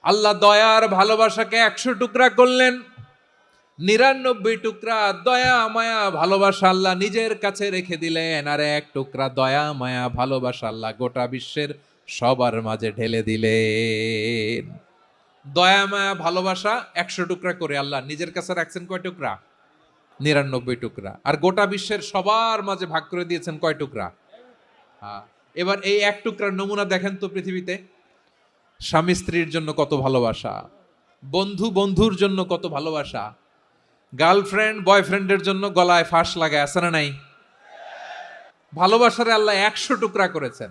আল্লাহ দয়ার ভালোবাসাকে 100 টুকরা করলেন, 99 টুকরা দয়া মায়া ভালোবাসা আল্লাহ নিজের কাছে রেখে দিলেন, আর 1 টুকরা দয়া মায়া ভালোবাসা আল্লাহ গোটা বিশ্বের সবার মাঝে ঢেলে দিলেন। দয়া মায়া ভালোবাসা 100 টুকরা করে আল্লাহ নিজের কাছে রাখছেন কয় টুকরা? 99 টুকরা। আর গোটা বিশ্বের সবার মাঝে ভাগ করে দিয়েছেন কয় টুকরা? হ্যাঁ। এবার এই 1 টুকরার নমুনা দেখেন তো পৃথিবীতে। স্বামী স্ত্রীর জন্য কত ভালোবাসা, বন্ধু বন্ধুর জন্য কত ভালোবাসা, গার্লফ্রেন্ড বয়ফ্রেন্ডের জন্য গলায় ফাঁস লাগায়, আছে না নাই? ভালোবাসারে আল্লাহ 100 টুকরা করেছেন,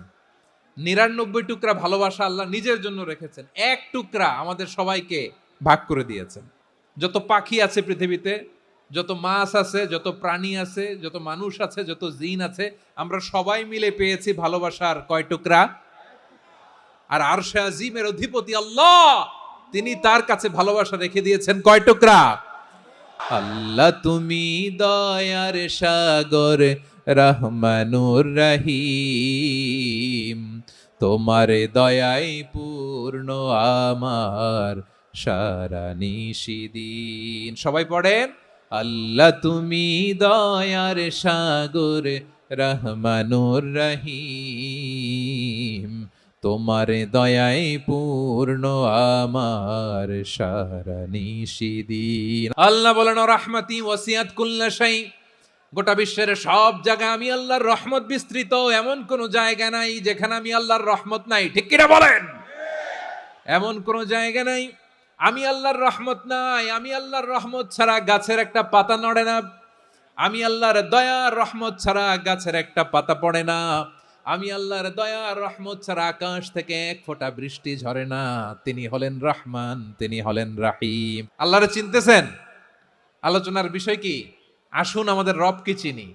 99 টুকরা ভালোবাসা আল্লাহ নিজের জন্য রেখেছেন, 1 টুকরা আমাদের সবাইকে ভাগ করে দিয়েছেন। যত পাখি আছে পৃথিবীতে, যত মাছ আছে, যত প্রাণী আছে, যত মানুষ আছে, যত জিন আছে, আমরা সবাই মিলে পেয়েছি ভালোবাসার কয় টুকরা? আর আরশে আজিমের অধিপতি আল্লাহ, তিনি তার কাছে ভালোবাসা রেখে দিয়েছেন কয় টুকরা? আল্লাহ তুমি দয়ার সাগর রহমানুর রহিম, তোমার দয়ায় পূর্ণ আমার সারা নিশিদিন। সবাই পড়েন, আল্লাহ তুমি দয়ার সাগর রহমানুর রহিম, তোমার দয়ায় পূর্ণ আমার সারা নিশিদিন। আল্লাহ বলেন রাহমাতি ওয়াসিয়াত কুল্লা শাই, গোটা বিশ্বের সব জায়গায় আমি আল্লাহর রহমত বিস্তৃত, এমন কোন জায়গা নাই যেখানে আমি আল্লাহর রহমত নাই। ঠিক কিনা বলেন? এমন কোন জায়গা নাই আমি আল্লাহর রহমত নাই। আমি আল্লাহর রহমত ছাড়া গাছের একটা পাতা নড়ে না, আমি আল্লাহর দয়ার রহমত ছাড়া গাছের একটা পাতা পড়ে না, আমি আল্লাহর দয়ার রহমত ছাড়া আকাশ থেকে 1 ফোঁটা বৃষ্টি ঝরে না। তিনি হলেন রহমান, তিনি হলেন রাহিম। আল্লাহরে চিনতেছেন? আলোচনার বিষয় কি? আসুন আমাদের রবকে চিনি।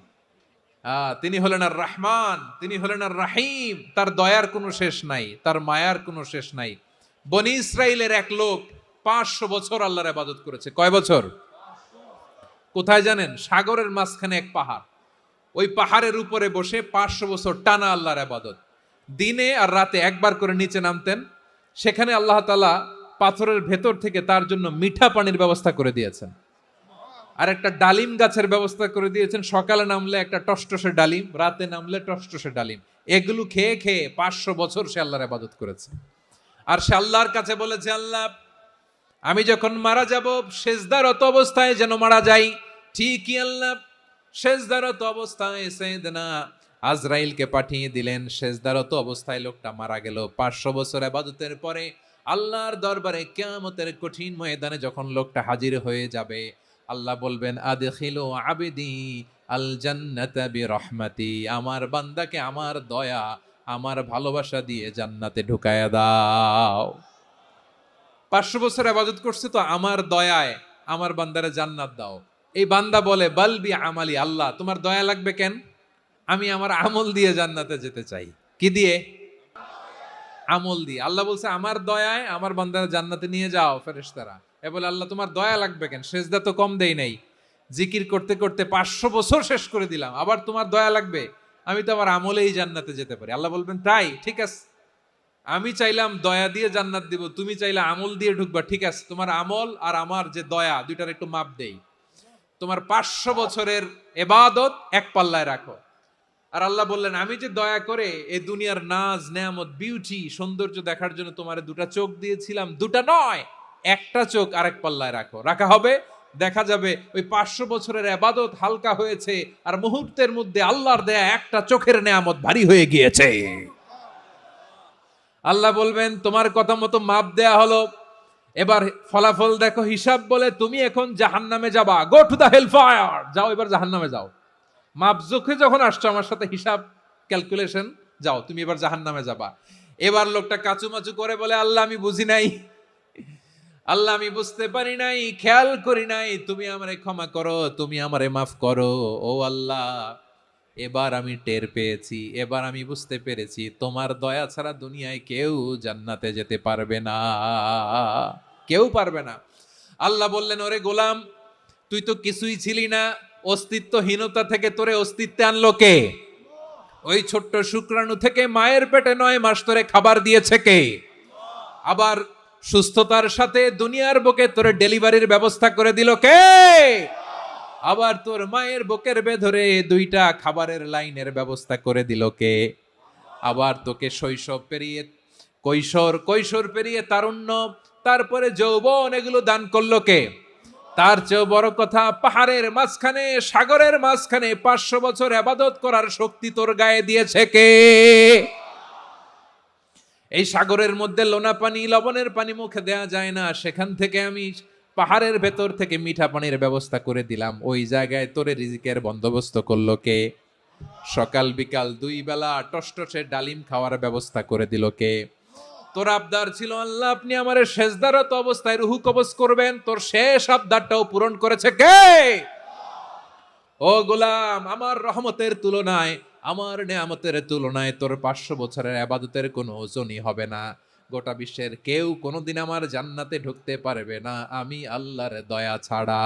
তিনি হলেন আর রহমান, তিনি হলেন আর রাহিম। তার দয়ার কোনো শেষ নাই, তার মায়ার কোনো শেষ নাই। বনি ইসরাইলের এক লোক 500 বছর আল্লাহর ইবাদত করেছে। কয় বছর? কোথায় জানেন? সাগরের মাঝখানে এক পাহাড়, ওই পাহাড়ের উপরে বসে 500 বছর টানা আল্লাহর ইবাদত। দিনে আর রাতে একবার করে নিচে নামতেন। সেখানে আল্লাহ তাআলা পাথরের ভেতর থেকে তার জন্য মিঠা পানির ব্যবস্থা করে দিয়েছেন, আর একটা ডালিম গাছের ব্যবস্থা করে দিয়েছেন। সকালে নামলে একটা টসটসে ডালিম, রাতে নামলে টসটসে ডালিম। এগুলো খেয়ে খেয়ে 500 বছর সে আল্লাহর ইবাদত করেছে। আর সে আল্লাহর কাছে বলেছে, আল্লাহ আমি যখন মারা যাব সেজদারত অবস্থায় যেন মারা যাই। ঠিকই আল্লাহ সেজদারত অবস্থায় সাইয়েদনা আজরাইলকে পাঠিয়ে দিলেন। সেজদারত অবস্থায় লোকটা মারা গেল। 500 বছর ইবাদতের পরে আল্লাহর দরবারে কিয়ামতের কঠিন ময়দানে যখন লোকটা হাজির হয়ে যাবে, আল্লাহ বলবেন আদখিলু আবদি আল জান্নাতা বিরহমাতি, আমার বান্দাকে আমার দয়া আমার ভালোবাসা দিয়ে জান্নাতে ঢুকায়া দাও। 500 বছর ইবাদত করছে তো আমার দয়ায় আমার বান্দারে জান্নাত দাও। এই বান্দা বলে বালবি আমালি, আল্লাহ তোমার দয়া লাগবে কেন? আমি আমার আমল দিয়ে জান্নাতে যেতে চাই। কি দিয়ে? আমল দিয়ে। আল্লাহ বলছে আমার দয়ায় আমার বান্দারে জান্নাতে নিয়ে যাও ফেরেশতারা। এ বলে আল্লাহ তোমার দয়া লাগবে কেন? সেজদা তো কম দেই নাই, জিকির করতে করতে 500 বছর শেষ করে দিলাম, আবার তোমার দয়া লাগবে? আমি তো আমার আমলেই জান্নাতে যেতে পারি। আল্লাহ বলবেন তাই, ঠিক আছে, আমি চাইলাম দয়া দিয়ে জান্নাত দিব, তুমি চাইলে আমল দিয়ে ঢুকবা, ঠিক আছে, তোমার আমল আর আমার যে দয়া দুইটার একটু মাপ দেই। তোমার 500 বছরের ইবাদত এক পাল্লায় রাখো। আর আল্লাহ বললেন আমি যে দয়া করে এই দুনিয়ার নাজ নেয়ামত বিউটি সৌন্দর্য দেখার জন্য তোমারে 2টা চোখ দিয়েছিলাম, 2টা নয়, একটা চোখ আরেক পাল্লায় রাখো। রাখা হবে, দেখা যাবে ওই 500 বছরের ইবাদত হালকা হয়েছে, আর মুহূর্তের মধ্যে আল্লাহর দেয়া একটা চোখের নেয়ামত ভারী হয়ে গিয়েছে। আল্লাহ বলবেন তোমার কথা মতো মাপ দেয়া হলো, এবার ফলাফল দেখো, হিসাব বলে তুমি এখন জাহান্নামে যাবা। Go to the hell fire, যাও এবার জাহান্নামে যাও। মাপ জোখে যখন আসছো আমার সাথে হিসাব ক্যালকুলেশন, যাও তুমি এবার জাহান্নামে যাবা। এবার লোকটা কাচুমাচু করে বলে আল্লাহ আমি বুঝি নাই, আল্লাহ আমি বুঝতে পারি নাই, খেয়াল করি নাই, তুমি আমারে ক্ষমা করো, তুমি আমারে মাফ করো। ও আল্লাহ এবার আমি টের পেয়েছি, এবার আমি বুঝতে পেরেছি তোমার দয়া ছাড়া দুনিয়ায় কেউ জান্নাতে যেতে পারবে না, কেউ পারবে না। আল্লাহ বললেন ওরে গোলাম তুই তো কিছুই ছিলি না, অস্তিত্বহীনতা থেকে তোরে অস্তিত্বে আনলো কে? ওই ছোট্ট শুক্রাণু থেকে মায়ের পেটে 9 মাস ধরে খাবার দিয়েছে কে? আবার সুস্থতার সাথে দুনিয়ার বুকে তোর ডেলিভারির ব্যবস্থা করে দিল কে? আবার তোর মায়ের বুকের ভেতরে 2টা খাবারের লাইনের ব্যবস্থা করে দিল কে? আবার তোকে শৈশব পেরিয়ে কৈশোর পেরিয়ে তারুণ্য, তারপরে যৌবন, এগুলো দান করলো কে? তার চেয়েও বড় কথা, পাহাড়ের মাঝখানে, সাগরের মাঝখানে 500 বছর ইবাদত করার শক্তি তোর গায়ে দিয়েছে কে? এই সাগরের মধ্যে লোনা পানি, লবণের পানি মুখে দেয়া যায় না, সেখান থেকে আমি পাহাড়ের ভেতর থেকে মিঠা পানির ব্যবস্থা করে দিলাম। ওই জায়গায় তোরে রিজিকের বন্দোবস্ত করলো কে? সকাল বিকাল 2 বেলা টসটসে ডালিম খাওয়ার ব্যবস্থা করে দিল কে? তোর আবদার ছিল আল্লাহ আপনি আমারে সেজদারত অবস্থায় রুহু কবজ করবেন, তোর শেষ আবদারটাও পূরণ করেছে কে? ও গোলাম, আমার রহমতের তুলনায়, আমার নেয়ামতের তুলনায় তোর 500 বছরের ইবাদতের কোনো ওজনই হবে না। গোটা বিশ্বের কেউ কোনোদিন আমার জান্নাতে ঢুকতে পারবে না আমি আল্লাহর দয়া ছাড়া।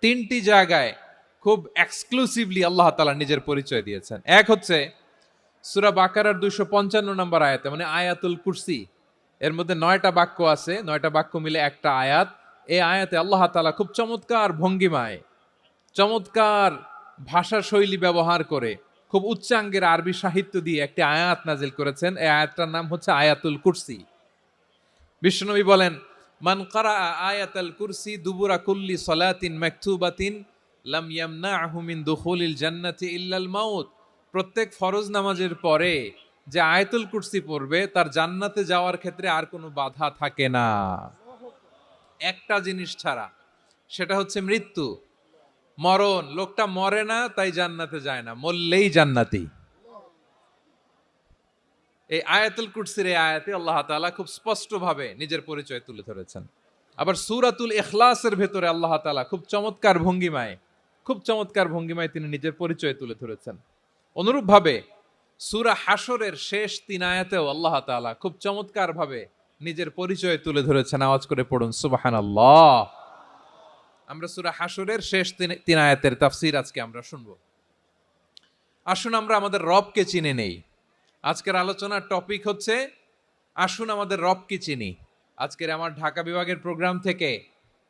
3টি জায়গায় খুব এক্সক্লুসিভলি আল্লাহ তাআলা নিজের পরিচয় দিয়েছেন। এক হচ্ছে সূরা বাকারার 255 নম্বর আয়াতে, মানে আয়াতুল কুরসি, এর মধ্যে 9টা বাক্য আছে, 9টা বাক্য মিলে একটা আয়াত। এই আয়াতে আল্লাহ তাআলা খুব চমৎকার ভঙ্গিমায়, চমৎকার ভাষা শৈলী ব্যবহার করে, খুব উচ্চাঙ্গের আরবি সাহিত্য দিয়ে একটি আয়াত নাজিল করেছেন। এই আয়াতটার নাম হচ্ছে আয়াতুল কুরসি। বিশ্বনবী বলেন, মান কারাআ আয়াতাল কুরসি দুবুরা কুল্লি সালাতিন মাকতুবাতিন লাম ইয়ামনাহু মিন দুখুলিল জান্নাতি ইল্লাল মাউত। প্রত্যেক ফরজ নামাজের পরে যে আয়াতুল কুরসি পড়বে তার জান্নাতে যাওয়ার ক্ষেত্রে আর কোনো বাধা থাকে না, একটা জিনিস ছাড়া, সেটা হচ্ছে মৃত্যু, মরণ। লোকটা মরে না তাই জান্নাতে যায় না, মরলেই জান্নাতি। এই আয়াতুল কুরসির এই আয়াতে আল্লাহ তাআলা খুব স্পষ্টভাবে নিজের পরিচয় তুলে ধরেছেন। আবার সূরাতুল ইখলাসের ভেতরে আল্লাহ তাআলা খুব চমৎকার ভঙ্গিমায় তিনি নিজের পরিচয় তুলে ধরেছেন। অনুরূপভাবে সূরা হাশরের শেষ 3 আয়াতেও আল্লাহ তাআলা খুব চমৎকার ভাবে নিজের পরিচয় তুলে ধরেছেন। আওয়াজ করে পড়ুন সুবহানাল্লাহ। আমরা সূরা হাশরের শেষ 3 আয়াতের তাফসীর আজকে আমরা শুনবো। আসুন আমরা আমাদের রবকে চিনে নেই। আজকের আলোচনার টপিক হচ্ছে আসুন আমাদের রবকে চিনি। আজকের আমার ঢাকা বিভাগের প্রোগ্রাম থেকে,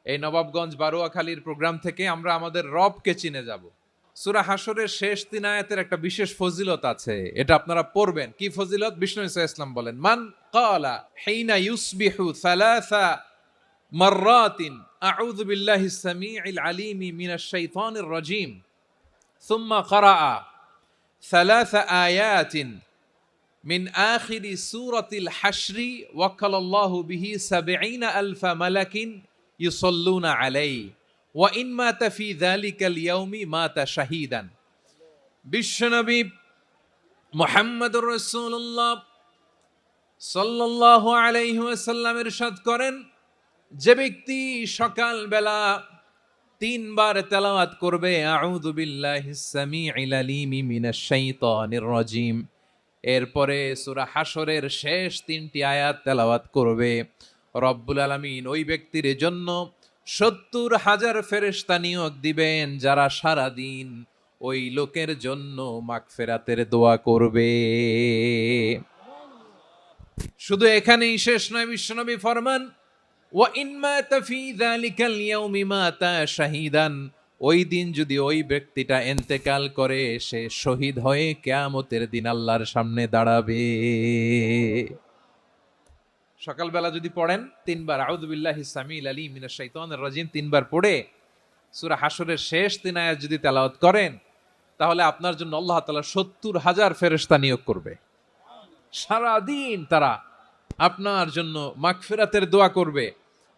এই নবাবগঞ্জ বারোয়াখালীর প্রোগ্রাম থেকে আমরা আমাদের রবকে চিনে যাব। সূরা হাশরের শেষ 3 আয়াতের একটা বিশেষ ফজিলত আছে, এটা আপনারা পড়বেন। কি ফজিলত? বিষ্ণু ঈসা ইসলাম বলেন, মান ক্বালা হিনা ইউসবিহু সালাসা মাররাতিন আউযু বিল্লাহিস সামিউল আলিম মিনাশ শাইতানির রাজীম সুম্মা ক্বারাআ সালাসা আয়াতিন মিন আখিরি সূরাতিল হাশরি ওয়াক্কালাল্লাহু বিহি ৭০,০০০ মালাকিন ইউসাল্লুনা আলাইহি ওয়া ইন মাতা ফি যালিকাল ইয়াউমি মাতা শাহীদান। বিশ্বনবী মুহাম্মদুর রাসূলুল্লাহ সাল্লাল্লাহু আলাইহি ওয়াসাল্লাম ইরশাদ করেন, যে ব্যক্তি সকাল বেলা 3 বার তেলাওয়াত করবে আউযু বিল্লাহিস সামিউল আলিম মিনাশ শাইতানির রাজীম, এরপরে সূরা হাশরের শেষ 3টি আয়াত তেলাওয়াত করবে, রব্বুল আলামিন ওই ব্যক্তির জন্য ৭০,০০০ ফেরেশতা নিয়োগ দিবেন যারা সারা দিন ওই লোকের জন্য মাগফিরাতের দোয়া করবে। শুধু এখানেই শেষ নয়, বিশ্বনবী ফরমান, ওয়া ইন মাতা ফি যালিকাল ইয়াউমি মাতা শাহীদান, ওই দিন যদি ওই ব্যক্তিটা ইন্তেকাল করে সে শহীদ হয়ে কিয়ামতের দিন আল্লাহর সামনে দাঁড়াবে। সকালবেলা যদি পড়েন 3 বার আউযু বিল্লাহিস সামিউল আলিম মিনাশ শাইতানির রাজীম 3 বার পড়ে সূরা হাশরের শেষ 3 আয়াত যদি তেলাওয়াত করেন, তাহলে আপনার জন্য আল্লাহ তাআলা ৭০,০০০ ফেরেশতা নিয়োগ করবে। সারা দিন তারা আপনার জন্য মাগফিরাতের দোয়া করবে,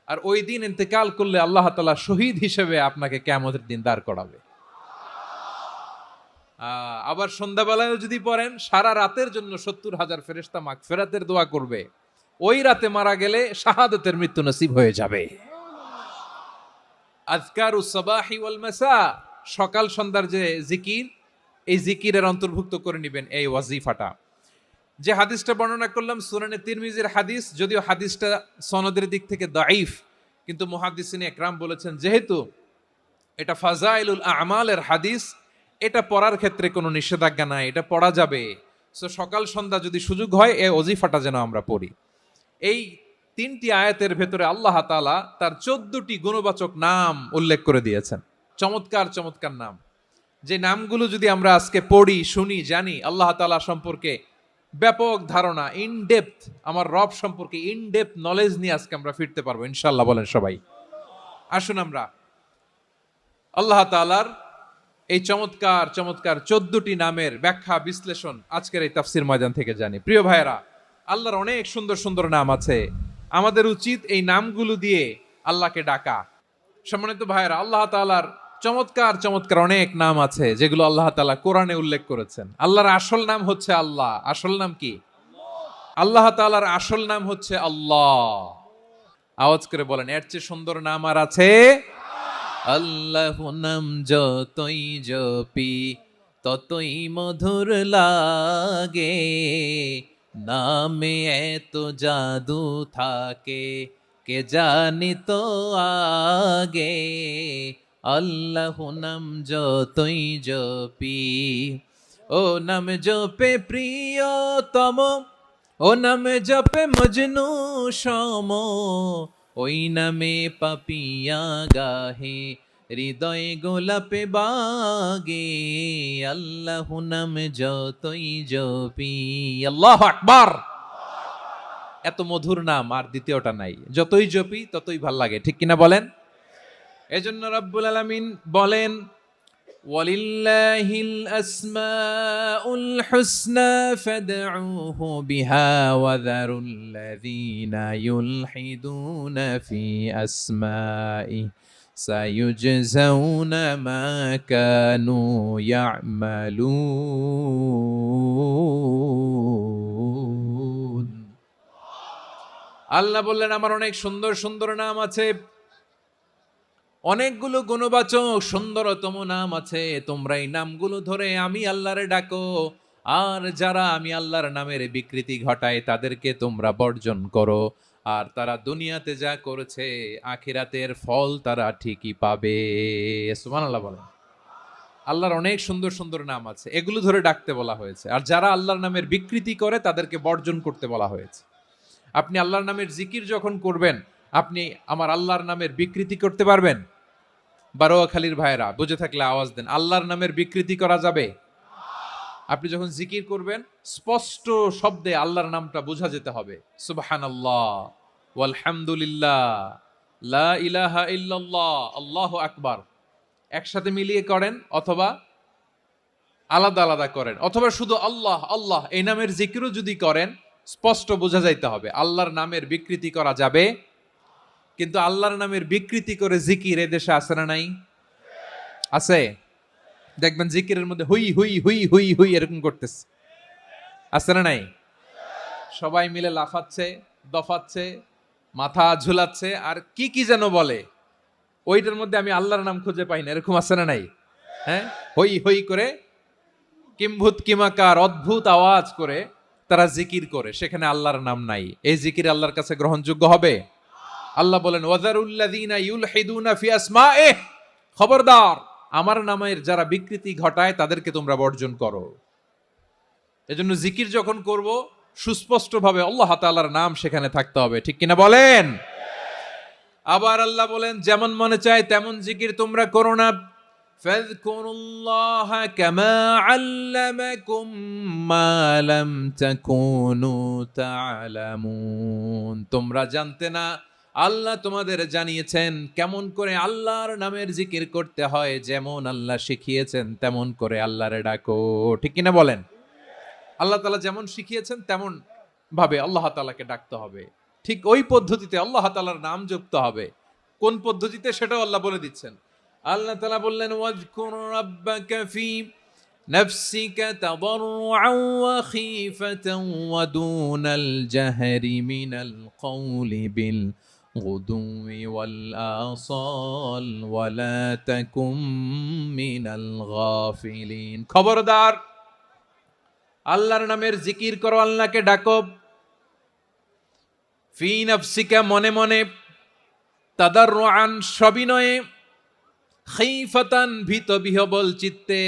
আর ওই দিন ইন্তেকাল করলে আল্লাহ তাআলা শহীদ হিসেবে আপনাকে কিয়ামতের দিন দাঁড় করাবে। আবার সন্ধ্যাবেলায় যদি পড়েন, সারা রাতের জন্য ৭০,০০০ ফেরেশতা মাগফিরাতের দোয়া করবে। ওই রাতে মারা গেলে শাহাদাতের মৃত্যু নসিব হয়ে যাবে। আযকারুস সাবাহি ওয়াল মাসা, সকাল সন্ধ্যার যে জিকির, এই জিকিরের অন্তর্ভুক্ত করে নেবেন এই ওয়াজিফাটা। যে হাদিসটা বর্ণনা করলাম সুনানে তিরমিজির হাদিস, যদিও হাদিসটা সনদের দিক থেকে দাঈফ, কিন্তু মুহাদ্দিসিন ইকরাম বলেছেন যেহেতু এটা ফাজাইলুল আমালের হাদিস, এটা পড়ার ক্ষেত্রে কোনো নিষেধাজ্ঞা নাই, এটা পড়া যাবে। সো সকাল সন্ধ্যা যদি সুযোগ হয় এই ওয়াজিফাটা যেন আমরা পড়ি। এই 3টি আয়াতের ভেতরে আল্লাহ তাআলা তার 14টি গুণবাচক নাম উল্লেখ করে দিয়েছেন। চমৎকার চমৎকার নাম, যে নামগুলো যদি আমরা আজকে পড়ি, শুনি, জানি, আল্লাহ তাআলা সম্পর্কে ব্যাপক ধারণা, ইন ডেপথ, আমার রব সম্পর্কে ইন ডেপথ নলেজ নিয়ে আজকে আমরা ফিরতে পারবো ইনশাআল্লাহ। বলেন সবাই। আসুন আমরা আল্লাহ তাআলার এই চমৎকার চমৎকার 14টি নামের ব্যাখ্যা বিশ্লেষণ আজকের এই তাফসীর ময়দান থেকে জানি। প্রিয় ভাইয়েরা, আল্লাহর অনেক সুন্দর সুন্দর নাম আছে, আমাদের উচিত এই নামগুলো দিয়ে আল্লাহকে ডাকা। সম্মানিত ভাইয়েরা, আল্লাহ তাআলার চমৎকার চমৎকার অনেক নাম আছে যেগুলো আল্লাহ তাআলা কোরআনে উল্লেখ করেছেন। আল্লাহর আসল নাম হচ্ছে আল্লাহ। আসল নাম কি? আল্লাহ তাআলার আসল নাম হচ্ছে আল্লাহ। আওয়াজ করে বলেন, এর চেয়ে সুন্দর নাম আর আছে? আল্লাহ নাম যতই জপি ততই মধুর লাগে, নামে এত জাদু থাকে কে জানি তো আগে। আল্লাহ নাম যতই জপি, ও নাম জপে প্রিয়তম, ও নাম জপে মজনু সম, ওই নামে পাপিয়া গাহে হৃদয়ে গোলাপে বাগে। আল্লাহ নাম যতই জপি। আল্লাহু আকবার। এত মধুর নাম আর দ্বিতীয়টা নাই, যতই জপি ততই ভাল লাগে, ঠিক কিনা বলেন? এজন্য রব্বুল আলামিন বলেন, ওয়ালিল্লাহিল আসমাউল হুসনা ফাদউহু বিহা ওয়া যারুল্লাযীনা ইউলহিদুনা ফি আসমাইহি সায়ুজজাউনা মা কানু ইয়ামালুন। আল্লাহ বললেন, আমার অনেক সুন্দর সুন্দর নাম আছে, অনেকগুলো গুণবাচক সুন্দরতম নাম আছে। তোমরা এই নামগুলো ধরে আমি আল্লাহরে ডাকো, আর যারা আমি আল্লাহর নামের বিকৃতি ঘটায় তাদেরকে তোমরা বর্জন করো। আর তারা দুনিয়াতে যা করেছে আখিরাতের ফল তারা ঠিকই পাবে। সুবহানাল্লাহ বলেন। আল্লাহর অনেক সুন্দর সুন্দর নাম আছে, এগুলো ধরে ডাকতে বলা হয়েছে। আর যারা আল্লাহর নামের বিকৃতি করে তাদেরকে বর্জন করতে বলা হয়েছে। আপনি আল্লাহর নামের জিকির যখন করবেন, আপনি আমার আল্লাহর নামের বিকৃতি করতে পারবেন? বারোয়াখালীর ভাইয়েরা বুঝে থাকলে আওয়াজ দেন, আল্লাহর নামের বিকৃতি করা যাবে? আপনি যখন জিকির করবেন স্পষ্ট শব্দে আল্লাহর নামটা বোঝা যেতে হবে। সুবহানাল্লাহ, ওয়ালহামদুলিল্লাহ, লা ইলাহা ইল্লাল্লাহ, আল্লাহু আকবার। একসাথে মিলিয়ে করেন অথবা আলাদা আলাদা করেন, অথবা শুধু আল্লাহ আল্লাহ এই নামের জিকিরও যদি করেন স্পষ্ট বোঝা যাইতে হবে। আল্লাহর নামের বিকৃতি করা যাবে? কিন্তু আল্লাহর নামের বিকৃতি করে জিকির এদেশে আছে না নাই? আছে। দেখবেন জিকিরের মধ্যে হুই হুই হুই হুই হুই এরকম করতেছে, আছে না নাই? সবাই মিলে লাফাচ্ছে, দফাচ্ছে, মাথা ঝুলাচ্ছে, আর কি কি যেন বলে, ওইটার মধ্যে আমি আল্লাহর নাম খুঁজে পাই না, এরকম আছে না নাই? হ্যাঁ, হই হই করে কিম্ভূত কিমাকার অদ্ভুত আওয়াজ করে তারা জিকির করে, সেখানে আল্লাহর নাম নাই। এই জিকির আল্লাহর কাছে গ্রহণযোগ্য হবে? আল্লাহ বলেন, ওয়াযারুল্লাযীনা ইউলহিদুনা ফি আসমাইহি, খবরদার আমার নামের যারা বিকৃতি ঘটায় তাদেরকে তোমরা বর্জন করো। এজন্য জিকির যখন করব সুস্পষ্টভাবে আল্লাহ তাআলার নাম সেখানে থাকতে হবে, ঠিক কিনা বলেন? আবার আল্লাহ বলেন, যেমন মনে চায় তেমন জিকির তোমরা করো না। ফাযকুরুল্লাহা কামা আল্লামাকুম মা লাম তাকুনু তা'লামুন। তোমরা জানতে না, আল্লাহ তোমাদের জানিয়েছেন কেমন করে আল্লাহর নামের জিকির করতে হয়। যেমন আল্লাহ শিখিয়েছেন তেমন করে আল্লাহরে ডাকো, ঠিক কিনা বলেন? আল্লাহ তাআলা যেমন শিখিয়েছেন তেমন ভাবে আল্লাহ তাআলাকে ডাকতে হবে, ঠিক ওই পদ্ধতিতে আল্লাহ তাআলার নাম জপতে হবে। কোন পদ্ধতিতে সেটাও আল্লাহ বলে দিচ্ছেন। আল্লাহ তাআলা বললেন, ওয়াযকুর রাব্বাকা ফি নাফসিকা তাদাররুআন ওয়া খীফাতান ওয়া দুনাল জাহরি মিনাল কওলি বিল গুদুই ওয়াল আসাল ওয়া লা তাকুম মিনাল গাফিলিন। খবরদার আল্লাহর নামের জিকির করো, আল্লাহকে ডাকো। ফি নাফসিকা মনে মনে, তাদাররুআন সবিনয়ে, খীফাতান ভীত বিহবল চিত্তে,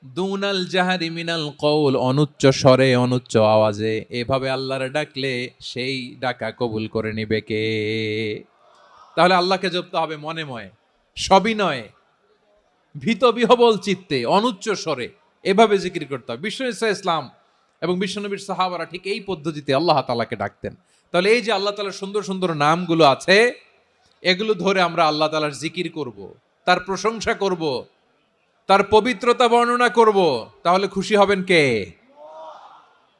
দুনাল জাহারি মিনাল কওল, অনুচ্চ স্বরে অনুচ্চ আওয়াজে এভাবে আল্লাহরে ডাকলে সেই ডাকা কবুল করে নিবে কে? তাহলে আল্লাহকে জপতে হবে মনে ময়ে, সবিনয়ে, ভীত বিহবল চিত্তে, অনুচ্চ স্বরে এভাবে জিকির করতে হবে। বিষ্ণু ইসলাম এবং বিশ্বনবীর সাহাবারা ঠিক এই পদ্ধতিতে আল্লাহ তাআলাকে ডাকতেন। তাহলে এই যে আল্লাহ তাআলার সুন্দর সুন্দর নামগুলো আছে, এগুলো ধরে আমরা আল্লাহ তাআলার জিকির করব, তার প্রশংসা করব, তার পবিত্রতা বর্ণনা করব, তাহলে খুশি হবেন কে?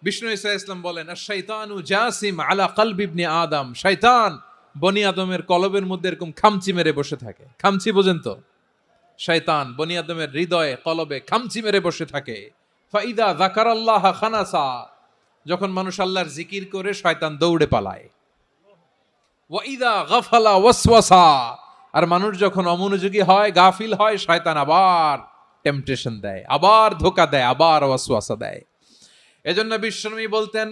বিষ্ণু ইসলাম বলেন, আশ-শাইতানু জাসিম আলা কলবি ইবনে আদম, শয়তান বনি আদমের কলবের মধ্যে এরকম খামচি মেরে বসে থাকে। খামচি বোঝেন তো? শয়তান বনি আদমের হৃদয়ে কলবে খামচি মেরে বসে থাকে। ফাইদা যাকারাল্লাহ খানাসা, যখন মানুষ আল্লাহর জিকির করে শয়তান দৌড়ে পালায়। ওয়াইদা গাফালা ওয়াসওয়াসা, আর মানুষ যখন অমনোযোগী হয়, গাফিল হয়, শয়তান আবার টেম্পটেশন দেয়, আবার ধোঁকা দেয়, আবার ওয়াসওয়াসা দেয়। এজন্য বিশ্বনবী বলতেন,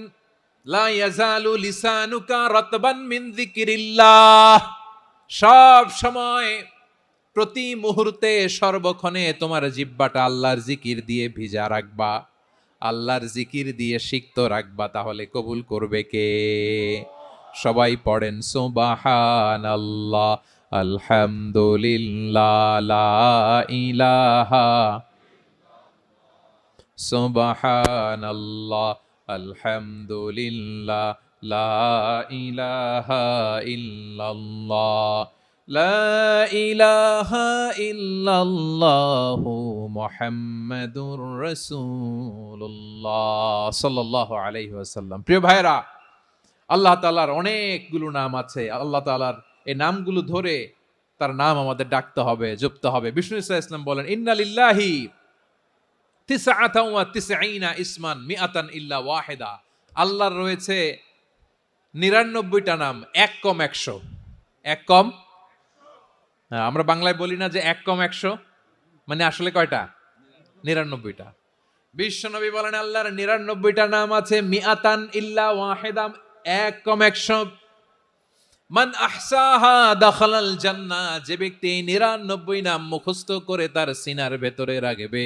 লা ইয়াজালু লিসানুকা রাতবান মিন যিকরিল্লাহ, সব সময় প্রতি মুহূর্তে সর্বক্ষণে তোমার জিহ্বাটা আল্লাহর জিকির দিয়ে ভিজা রাখবা, আল্লাহর জিকির দিয়ে সিক্ত রাখবা, তাহলে কবুল করবে কে? সবাই পড়েন সুবহানাল্লাহ, আলহামদুলিল্লাহ, লা ইলাহা, সুবহানাল্লাহ, আলহামদুলিল্লাহ, লা ইলাহা ইল্লাল্লাহ, লা ইলাহা ইল্লাল্লাহু মুহাম্মাদুর রাসূলুল্লাহ সাল্লাল্লাহু আলাইহি ওয়াসাল্লাম। প্রিয় ভাইরা, আল্লাহ তাআলার অনেকগুলো নাম আছে। আল্লাহ তাআলার এই নামগুলো ধরে তার নাম আমাদের ডাকতে হবে, জপতে হবে। বিষ্ণু ইসলাম বলেন, ইন্না লিল্লাহি তিসআতাও ওয়া তিসঈনা ইসমান মিআতান ইল্লা ওয়াহিদা, আল্লাহর রয়েছে 99টা নাম, এক কম 100। এক কম, আমরা বাংলায় বলি না যে এক কম 100, মানে আসলে কয়টা? 99টা। বিশ্বনবী বলেন, আল্লাহর 99টা নাম আছে, মিআতান ইল্লা ওয়াহিদা, এক কম 100। মান আহসাহা দাখালাল জান্নাহ, যে ব্যক্তি 99 নাম মুখস্থ করে তার সিনার ভেতরে রাখবে,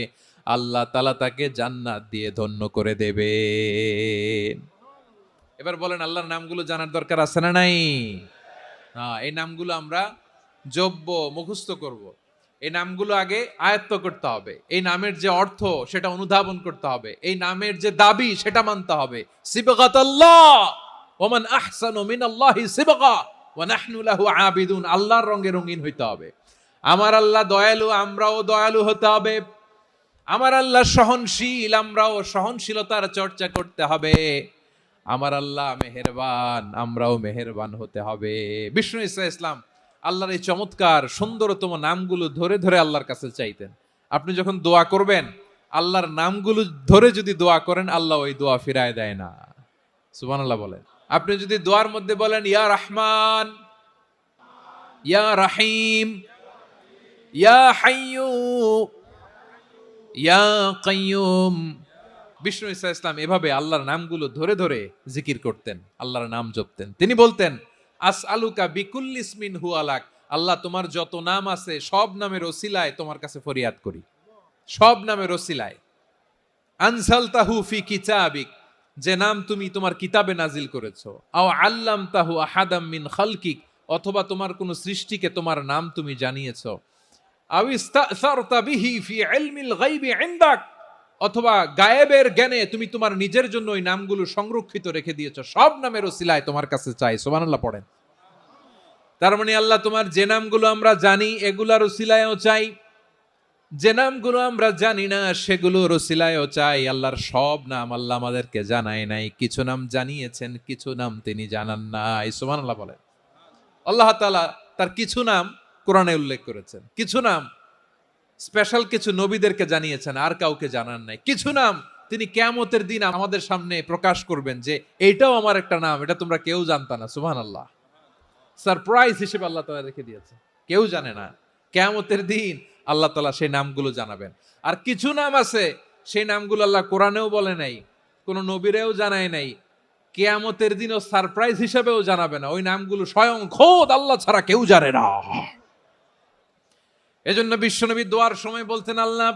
আল্লাহ তাআলা তাকে জান্নাত দিয়ে ধন্য করে দেবে। এবার বলেন, আল্লাহর নামগুলো জানার দরকার আছে না নাই? এই নামগুলো আমরা জপব, মুখস্থ করব। এই নামগুলো আগে আয়ত্ত করতে হবে। এই নামের যে অর্থ সেটা অনুধাবন করতে হবে। এই নামের যে দাবি সেটা মানতে হবে। সিবগাতাল্লাহ ওয়া মান আহসানু মিনাল্লাহি সিবগা ওয়া নাহনু লাহু আবিদুন, আল্লাহর রঙে রঙিন হইতে হবে। আমার আল্লাহ দয়ালু, আমরাও দয়ালু হতে হবে। আমার আল্লাহ সহনশীল, আমরাও সহনশীলতার চর্চা করতে হবে। আমার আল্লাহ মেহেরবান, আমরাও মেহেরবান হতে হবে। বিষ্ণু ইসলাম আল্লাহর এই চমৎকার সুন্দরতম নামগুলো ধরে ধরে আল্লাহর কাছে চাইতেন। আপনি যখন দোয়া করবেন, আল্লাহর নামগুলো ধরে যদি দোয়া করেন, আল্লাহ ওই দোয়া ফিরায় দেয় না। সুবহানাল্লাহ বলেন। আপনি যদি দোয়ার মধ্যে বলেন, ইয়া রহমান, ইয়া রাহিম, ইয়া হাইয়্যু, ইয়া কাইয়্যুম, বিষ্ণু ইসলাম এভাবে আল্লাহর নামগুলো ধরে ধরে জিকির করতেন, আল্লাহর নাম জপতেন। তিনি বলতেন, আসআলুকা বিকুল্লি ইসমিন হুয়া লাক, আল্লাহ তোমার যত নাম আছে সব নামের ওসিলায় তোমার কাছে ফরিয়াদ করি, সব নামের ওসিলায়। আনসালতাহু ফি কিতাবিক, যে নাম তুমি তোমার কিতাবে নাজিল করেছো। আও আল্লামতাহু আহাদাম মিন খালকিক, অথবা তোমার কোন সৃষ্টিকে তোমার নাম তুমি জানিয়েছো। আও ইস্তাসারতা বিহি ফি ইলমিল গায়বি ইনদাক, অথবা গায়েবের জ্ঞানে তুমি তোমার নিজের জন্য ওই নামগুলো সংরক্ষিত রেখে দিয়েছো। সব নামের ওসিলায় তোমার কাছে চাই। সুবহানাল্লাহ পড়েন। তার মানে আল্লাহ তোমার যে নামগুলো আমরা জানি এগুলার ওসিলায়ও চাই, যে নামগুলো আমরা জানি না সেগুলোর ওসিলায়ও চাই। আল্লাহর সব নাম আল্লাহ আমাদেরকে জানায় নাই, কিছু নাম জানিয়েছেন, কিছু নাম তিনি জানান নাই। সুবহানাল্লাহ বলেন। আল্লাহ তাআলা তার কিছু নাম কোরআনে উল্লেখ করেছেন, কিছু নাম স্পেশাল কিছু নবীদেরকে জানিয়েছেন, আর কাউকে জানান নাই। কিছু নাম তিনি কিয়ামতের দিন আমাদের সামনে প্রকাশ করবেন যে এইটাও আমার একটা নাম, এটা তোমরা কেউ জানতা না। সুবহানাল্লাহ। সারপ্রাইজ হিসেবে আল্লাহ তাআলা রেখে দিয়েছে, কেউ জানে না। কিয়ামতের দিন আল্লাহ তাআলা সেই নামগুলো জানাবেন। আর কিছু নাম আছে সেই নামগুলো আল্লাহ কোরআনেও বলে নাই, কোন নবীরেও জানায় নাই, কিয়ামতের দিনও সারপ্রাইজ হিসেবেও জানাবে না। ওই নামগুলো স্বয়ং খোদ আল্লাহ ছাড়া কেউ জানে না। এজন্য বিশ্বনবী দোয়ার সময় বলতেন, আল্লাহ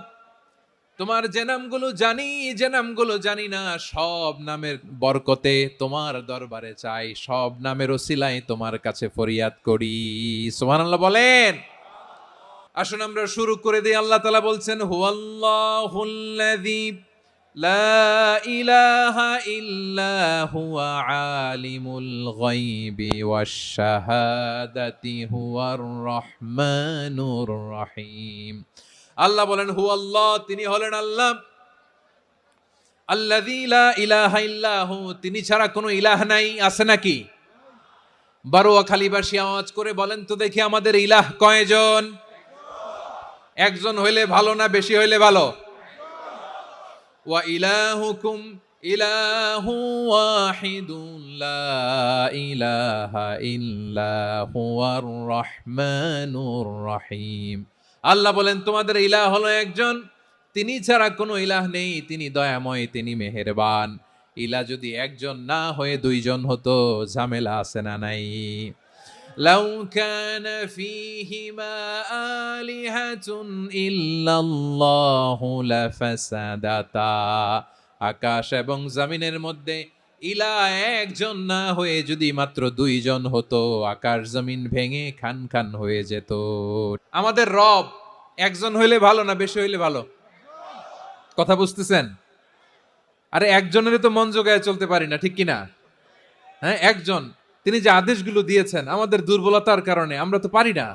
তোমার যে নামগুলো জানি, যে নামগুলো জানি না, সব নামের বরকতে তোমার দরবারে চাই, সব নামের ওসিলায় তোমার কাছে ফরিয়াদ করি। সুবহানাল্লাহ বলেন। আসুন আমরা শুরু করে দিই। আল্লাহ তাআলা বলছেন, হুয়াল্লাহুল্লাযী লা ইলাহা ইল্লা হুয়া আলিমুল গায়বি ওয়াশ শাহাদাতি হুয়ার রহমানুর রহিম। আল্লাহ বলেন, হুয়াল্লাহ, তিনি হলেন আল্লাহ, আল্লাযী লা ইলাহা ইল্লাহু, তিনি ছাড়া কোনো ইলাহ নাই। আছে নাকি? বারোয়াখালীবাসী আওয়াজ করে বলেন তো দেখি, আমাদের ইলাহ কয়জন? একজন হইলে ভালো না বেশি হইলে ভালো? ওয়া ইলাহুকুম ইলাহু ওয়াহিদুন লা ইলাহা ইল্লা হুয়ার রহমানুর রহিম। আল্লাহ বলেন, তোমাদের ইলাহ হলো একজন, তিনি ছাড়া কোনো ইলাহ নেই, তিনি দয়াময়, তিনি মেহেরবান। ইলাহ যদি একজন না হয়ে দুইজন হতো, ঝামেলা আছে না নাই? লাউ কানা ফীহিমা আলিহাতুন ইল্লাল্লাহু লাফাসাদাতা। আকাশ এবং জমিনের মধ্যে ইলাহ একজন না হয়ে যদি মাত্র দুইজন হতো, আকাশ জমিন ভেঙে খান খান হয়ে যেত। আমাদের রব একজন হইলে ভালো না বেশি হইলে ভালো? কথা বুঝতেছেন? আরে একজনের তো মন জোগায় চলতে পারি না, ঠিক কিনা? হ্যাঁ, একজন, তিনি যে আদেশগুলো দিয়েছেন আমাদের দুর্বলতার কারণে আমরা তো পারি না।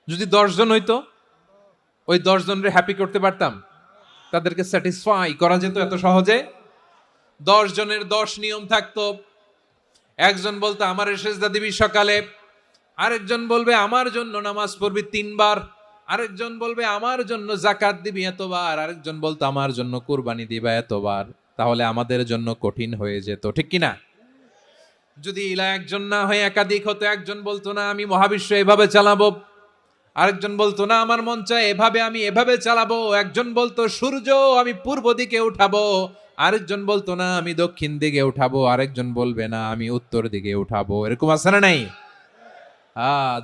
যদি 10 জন হইতো, ওই 10 জনের হ্যাপি করতে পারতাম, তাদেরকে স্যাটিসফাই করা যেত এত সহজে? 10 জনের 10 নিয়ম থাকতো। একজন বলতো আমার সেজদা দিবি সকালে, আরেকজন বলবে আমার জন্য নামাজ পড়বি 3 বার, আরেকজন বলবে আমার জন্য যাকাত দিবি এতবার, আরেকজন বলতো আমার জন্য কুরবানি দিবা এতবার। তাহলে আমাদের জন্য কঠিন হয়ে যেত, ঠিক কিনা? যদি ইলা একজন না হয়ে একাধিক হতো, একজন বলতো না আমি মহাবিশ্ব এভাবে চালাবো, আরেকজন বলতো না আমার মন চায় এভাবে, আমি এভাবে চালাবো, একজন বলতো সূর্য আমি পূর্ব দিকে উঠাবো, আরেকজন বলতো না আমি দক্ষিণ দিকে উঠাবো, আরেকজন বলবে না আমি উত্তর দিকে উঠাবো। এরকম আছে না নাই?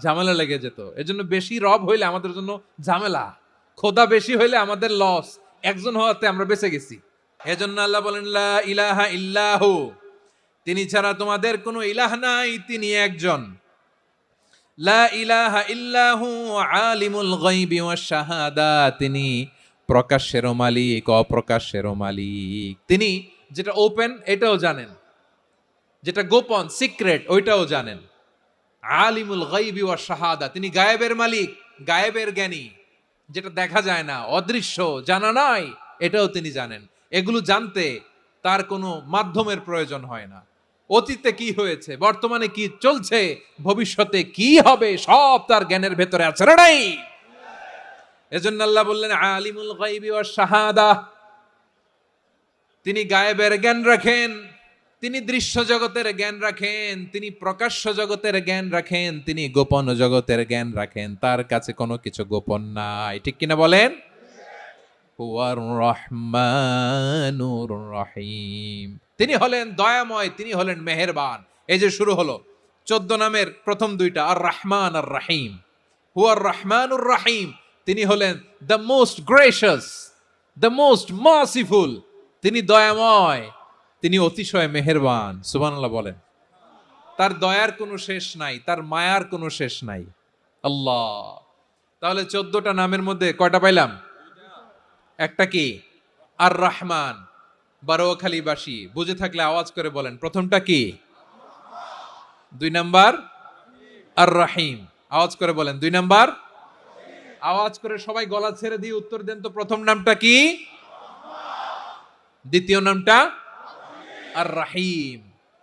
ঝামেলা লেগে যেত। এজন্য বেশি রব হইলে আমাদের জন্য ঝামেলা, খোদা বেশি হইলে আমাদের লস। একজন হওয়াতে আমরা বেঁচে গেছি। এজন্য আল্লাহ বলেন, লা ইলাহা ইল্লাহু, তিনি ছাড়া তোমাদের কোনো ইলাহ নাই, তিনি একজন। লা ইলাহা ইল্লাহু আলিমুল গায়বি ওয়াশ শাহাদা, তিনি প্রকাশ্যেরও মালিক অপ্রকাশ্যেরও মালিক। তিনি যেটা ওপেন এটাও জানেন, যেটা গোপন সিক্রেট ওইটাও জানেন। আলিমুল গায়বি ওয়াশ শাহাদা, তিনি গায়েবের মালিক, গায়েবের জ্ঞানী, যেটা দেখা যায় না, অদৃশ্য, জানা নাই, এটাও তিনি জানেন। এগুলো জানতে তার কোনো মাধ্যমের প্রয়োজন হয় না। অতীতে কি হয়েছে, বর্তমানে কি চলছে, ভবিষ্যতে কি হবে, সব তার জ্ঞানের ভেতরে আছে না নাই? এজন্য আল্লাহ বললেন আলিমুল গায়বি ওয়াশ শাহাদা, তিনি গায়েবের জ্ঞান রাখেন, তিনি দৃশ্য জগতের জ্ঞান রাখেন, তিনি প্রকাশ্য জগতের জ্ঞান রাখেন, তিনি গোপন জগতের জ্ঞান রাখেন। তার কাছে কোনো কিছু গোপন নাই, ঠিক কিনা বলেন? হুয়ার রহমানুর রহিম, তিনি হলেন দয়াময়, তিনি হলেন মেহেরবান। এই যে শুরু হলো 14 নামের প্রথম দুইটা, আর রহমান আর রহিম। হুয়ার রহমানুর রহিম, তিনি হলেন the most gracious, the most merciful, তিনি দয়াময়, তিনি অতিশয় মেহেরবান। সুবহানাল্লাহ বলেন। তার দয়ার কোনো শেষ নাই, তার মায়ার কোনো শেষ নাই। আল্লাহ, তাহলে 14টা নামের মধ্যে কয়টা পাইলাম? একটা কি? আর রহমান। বারোয়াখালীবাসী বুঝে থাকলে আওয়াজ করে বলেন, প্রথমটা কি? 2 নাম্বার আর রহিম। আওয়াজ করে বলেন 2 নাম্বার। আওয়াজ করে সবাই গলা ছেড়ে দিয়ে উত্তর দেন তো, প্রথম নামটা কি? দ্বিতীয় নামটা? আর রহিম।